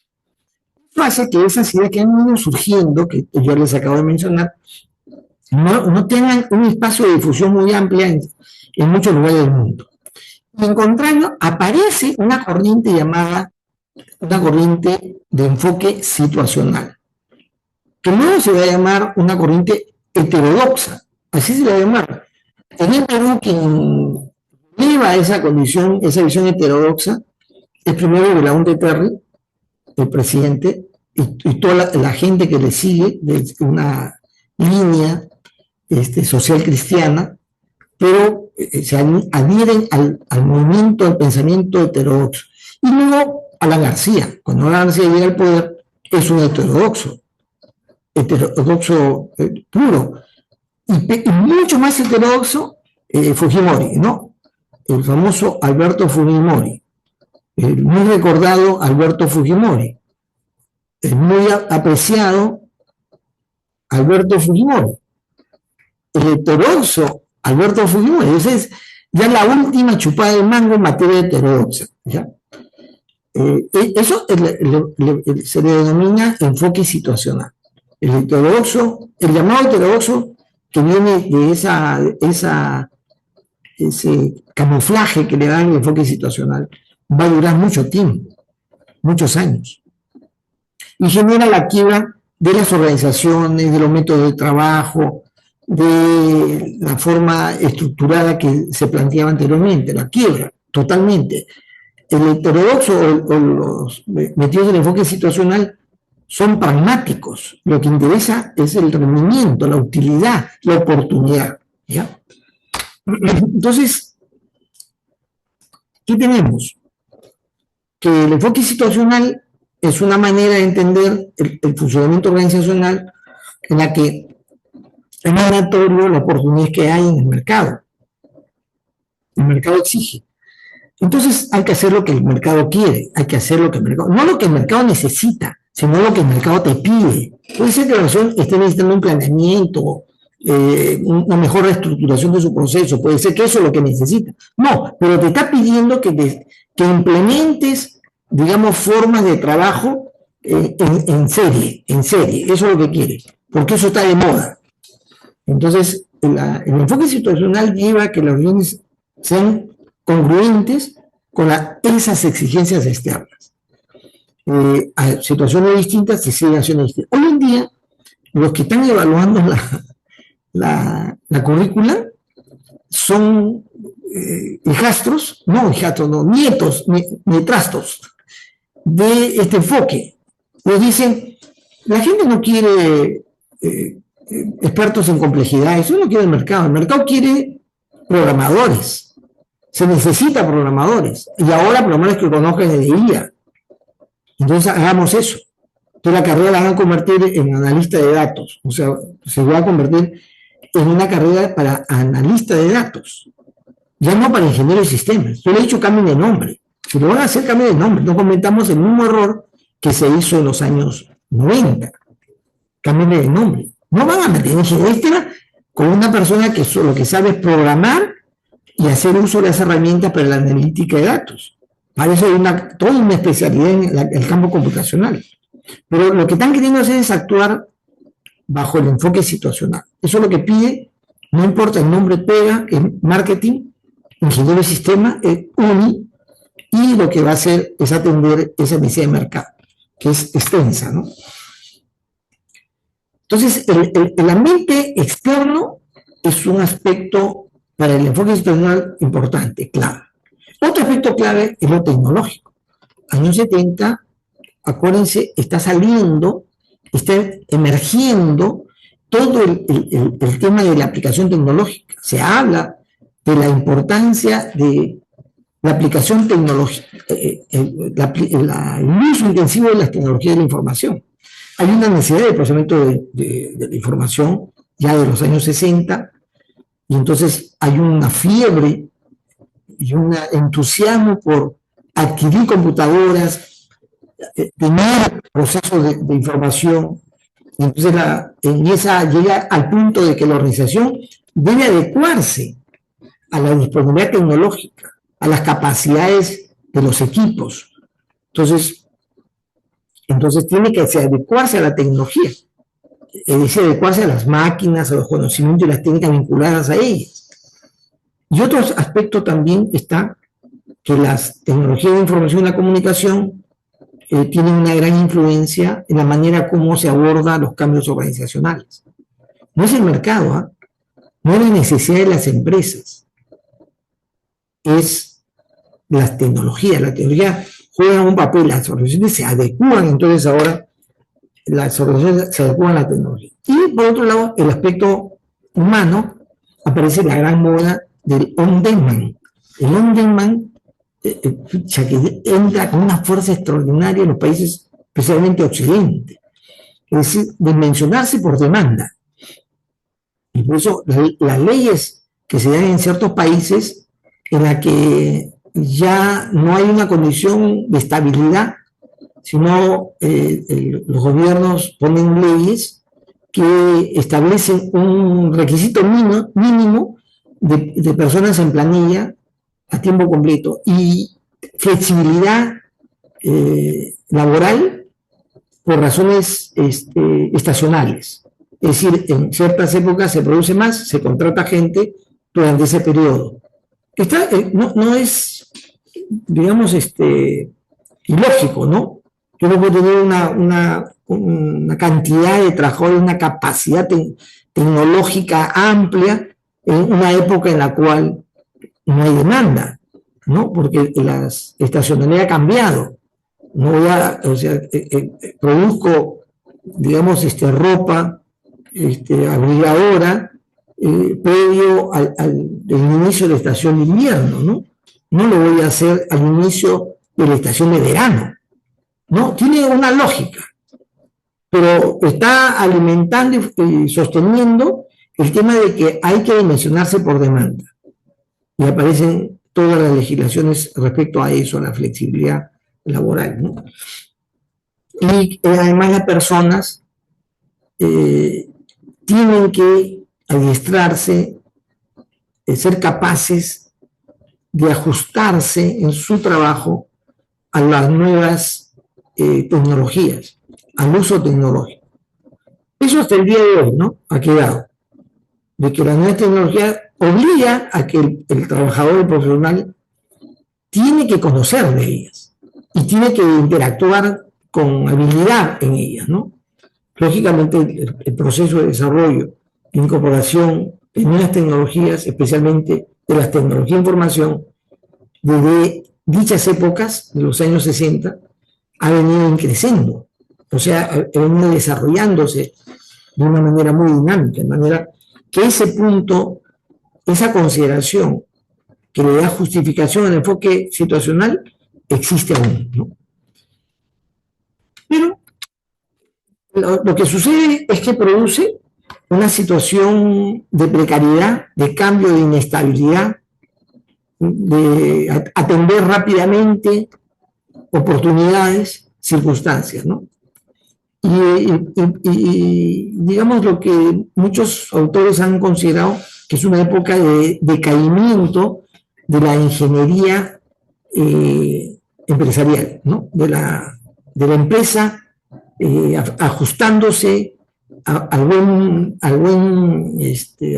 Eso hace que esas ideas que han ido surgiendo, que yo les acabo de mencionar, no tengan un espacio de difusión muy amplia en muchos lugares del mundo. Y en contrario, aparece una corriente llamada una corriente de enfoque situacional, que luego se va a llamar una corriente heterodoxa, así se le va a llamar. En el Perú, quien lleva esa condición, esa visión heterodoxa, es primero Belaúnde Terry, el presidente, y toda la gente que le sigue, de una línea social cristiana, pero se adhieren al movimiento, al pensamiento heterodoxo. Y luego Alan García, cuando Alan García llega al poder, es un heterodoxo puro, y mucho más heterodoxo Fujimori, ¿no? El famoso Alberto Fujimori, el muy recordado Alberto Fujimori, el muy apreciado Alberto Fujimori, el heterodoxo Alberto Fujimori. Esa es ya la última chupada de mango en materia heterodoxa, ¿ya? Eso se le denomina enfoque situacional. El heterodoxo, el llamado heterodoxo, que viene de esa ese camuflaje que le da el enfoque situacional va a durar mucho tiempo, muchos años, y genera la quiebra de las organizaciones, de los métodos de trabajo, de la forma estructurada que se planteaba anteriormente, la quiebra totalmente. El heterodoxo o los metidos en el enfoque situacional son pragmáticos. Lo que interesa es el rendimiento, la utilidad, la oportunidad. ¿Ya? Entonces, ¿qué tenemos? Que el enfoque situacional es una manera de entender el funcionamiento organizacional en la que es mandatorio la oportunidad que hay en el mercado. El mercado exige. Entonces hay que hacer lo que el mercado quiere, hay que hacer lo que el mercado, no lo que el mercado necesita, sino lo que el mercado te pide. Puede ser que la organización esté necesitando un planeamiento, una mejor reestructuración de su proceso, puede ser que eso es lo que necesita. No, pero te está pidiendo que implementes, digamos, formas de trabajo en serie, eso es lo que quiere, porque eso está de moda. Entonces, el enfoque situacional lleva a que las organizaciones sean congruentes con esas exigencias externas. A situaciones distintas se siguen haciendo distintas. Hoy en día, los que están evaluando la currícula son nietos, nietrastos de este enfoque. Nos dicen, la gente no quiere expertos en complejidad, eso no quiere el mercado quiere programadores, se necesita programadores, y ahora programadores que conozcan de IA. Entonces hagamos eso. Entonces la carrera la van a convertir en analista de datos, o sea, se va a convertir en una carrera para analista de datos, ya no para ingeniero de sistemas. Yo le he dicho cambien de nombre, si lo van a hacer cambien de nombre, no cometamos el mismo error que se hizo en los años 90, cambien de nombre. No van a meter ingeniería con una persona que solo que sabe es programar y hacer uso de las herramientas para la analítica de datos. Para eso hay toda una especialidad en el campo computacional. Pero lo que están queriendo hacer es actuar bajo el enfoque situacional. Eso es lo que pide, no importa el nombre, pega, en marketing, ingeniero de sistema, UNI, y lo que va a hacer es atender esa necesidad de mercado, que es extensa, ¿no? Entonces, el ambiente externo es un aspecto para el enfoque situacional importante, clave. Otro aspecto clave es lo tecnológico. Años 70, acuérdense, está emergiendo todo el tema de la aplicación tecnológica. Se habla de la importancia de la aplicación tecnológica, el uso intensivo de las tecnologías de la información. Hay una necesidad de procesamiento de la información ya de los años 60, y entonces hay una fiebre y un entusiasmo por adquirir computadoras, tener procesos de información. Entonces llega al punto de que la organización debe adecuarse a la disponibilidad tecnológica, a las capacidades de los equipos. Entonces tiene que adecuarse a la tecnología, es decir, adecuarse a las máquinas, a los conocimientos y las técnicas vinculadas a ellas. Y otro aspecto también está que las tecnologías de información y la comunicación tienen una gran influencia en la manera como se aborda los cambios organizacionales. No es el mercado, no es la necesidad de las empresas, es las tecnologías. La tecnología juega un papel, las organizaciones se adecúan, entonces ahora las organizaciones se adecúan a la tecnología. Y por otro lado, el aspecto humano, aparece la gran moda del on-demand. El on-demand que entra con una fuerza extraordinaria en los países, especialmente Occidente. Es decir, dimensionarse por demanda. Y por eso las leyes que se dan en ciertos países en la que ya no hay una condición de estabilidad, sino los gobiernos ponen leyes que establecen un requisito mínimo de personas en planilla a tiempo completo y flexibilidad laboral por razones estacionales. Es decir, en ciertas épocas se produce más, se contrata gente durante ese periodo. no es, digamos, ilógico, ¿no? Yo no puedo tener una cantidad de trabajadores, una capacidad tecnológica amplia en una época en la cual no hay demanda, ¿no? Porque la estacionalidad ha cambiado. No voy o sea, produzco, digamos, ropa abrigadora previo al inicio de la estación de invierno, ¿no? No lo voy a hacer al inicio de la estación de verano, ¿no? Tiene una lógica, pero está alimentando y sosteniendo el tema de que hay que dimensionarse por demanda. Y aparecen todas las legislaciones respecto a eso, a la flexibilidad laboral, ¿no? Y además las personas tienen que adiestrarse, ser capaces de ajustarse en su trabajo a las nuevas tecnologías, al uso tecnológico. Eso hasta el día de hoy, ¿no? Ha quedado. De que la nueva tecnología obliga a que el trabajador, el profesional, tiene que conocer de ellas y tiene que interactuar con habilidad en ellas, ¿no? Lógicamente, el proceso de desarrollo e incorporación de nuevas tecnologías, especialmente de las tecnologías de información, desde dichas épocas, de los años 60, ha venido creciendo, o sea, ha venido desarrollándose de una manera muy dinámica, de manera que ese punto, esa consideración que le da justificación al enfoque situacional, existe aún, ¿no? Pero lo que sucede es que produce una situación de precariedad, de cambio, de inestabilidad, de atender rápidamente oportunidades, circunstancias, ¿no? Y digamos lo que muchos autores han considerado que es una época de decaimiento de la ingeniería empresarial, ¿no? De la empresa ajustándose a la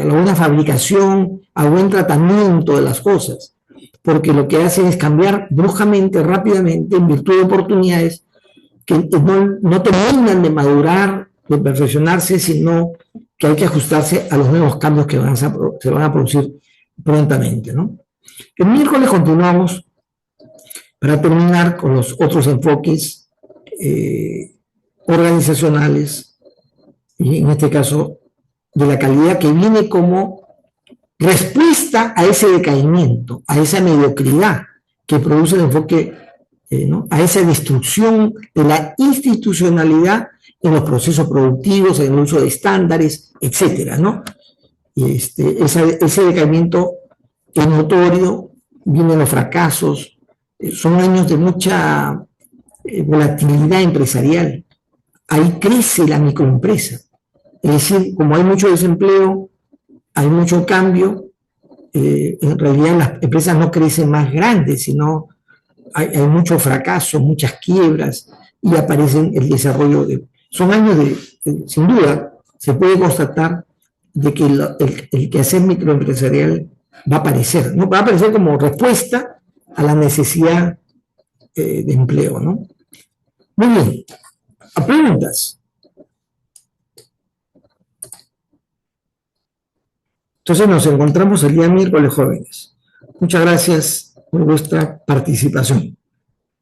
buena fabricación, al buen tratamiento de las cosas, porque lo que hacen es cambiar bruscamente, rápidamente, en virtud de oportunidades que no terminan de madurar, de perfeccionarse, sino que hay que ajustarse a los nuevos cambios que se van a producir prontamente, ¿no? El miércoles continuamos para terminar con los otros enfoques organizacionales y en este caso de la calidad que viene como respuesta a ese decaimiento, a esa mediocridad que produce el enfoque, ¿no? A esa destrucción de la institucionalidad en los procesos productivos, en el uso de estándares, etcétera, ¿no? Y ese decaimiento es notorio, vienen los fracasos, son años de mucha volatilidad empresarial. Ahí crece la microempresa. Es decir, como hay mucho desempleo, hay mucho cambio, en realidad las empresas no crecen más grandes, sino hay mucho fracaso, muchas quiebras, y aparecen el desarrollo son años sin duda, se puede constatar de que el quehacer microempresarial va a aparecer, ¿no? Va a aparecer como respuesta a la necesidad de empleo, ¿no? Muy bien. ¿A preguntas? Entonces nos encontramos el día miércoles, jóvenes. Muchas gracias por vuestra participación.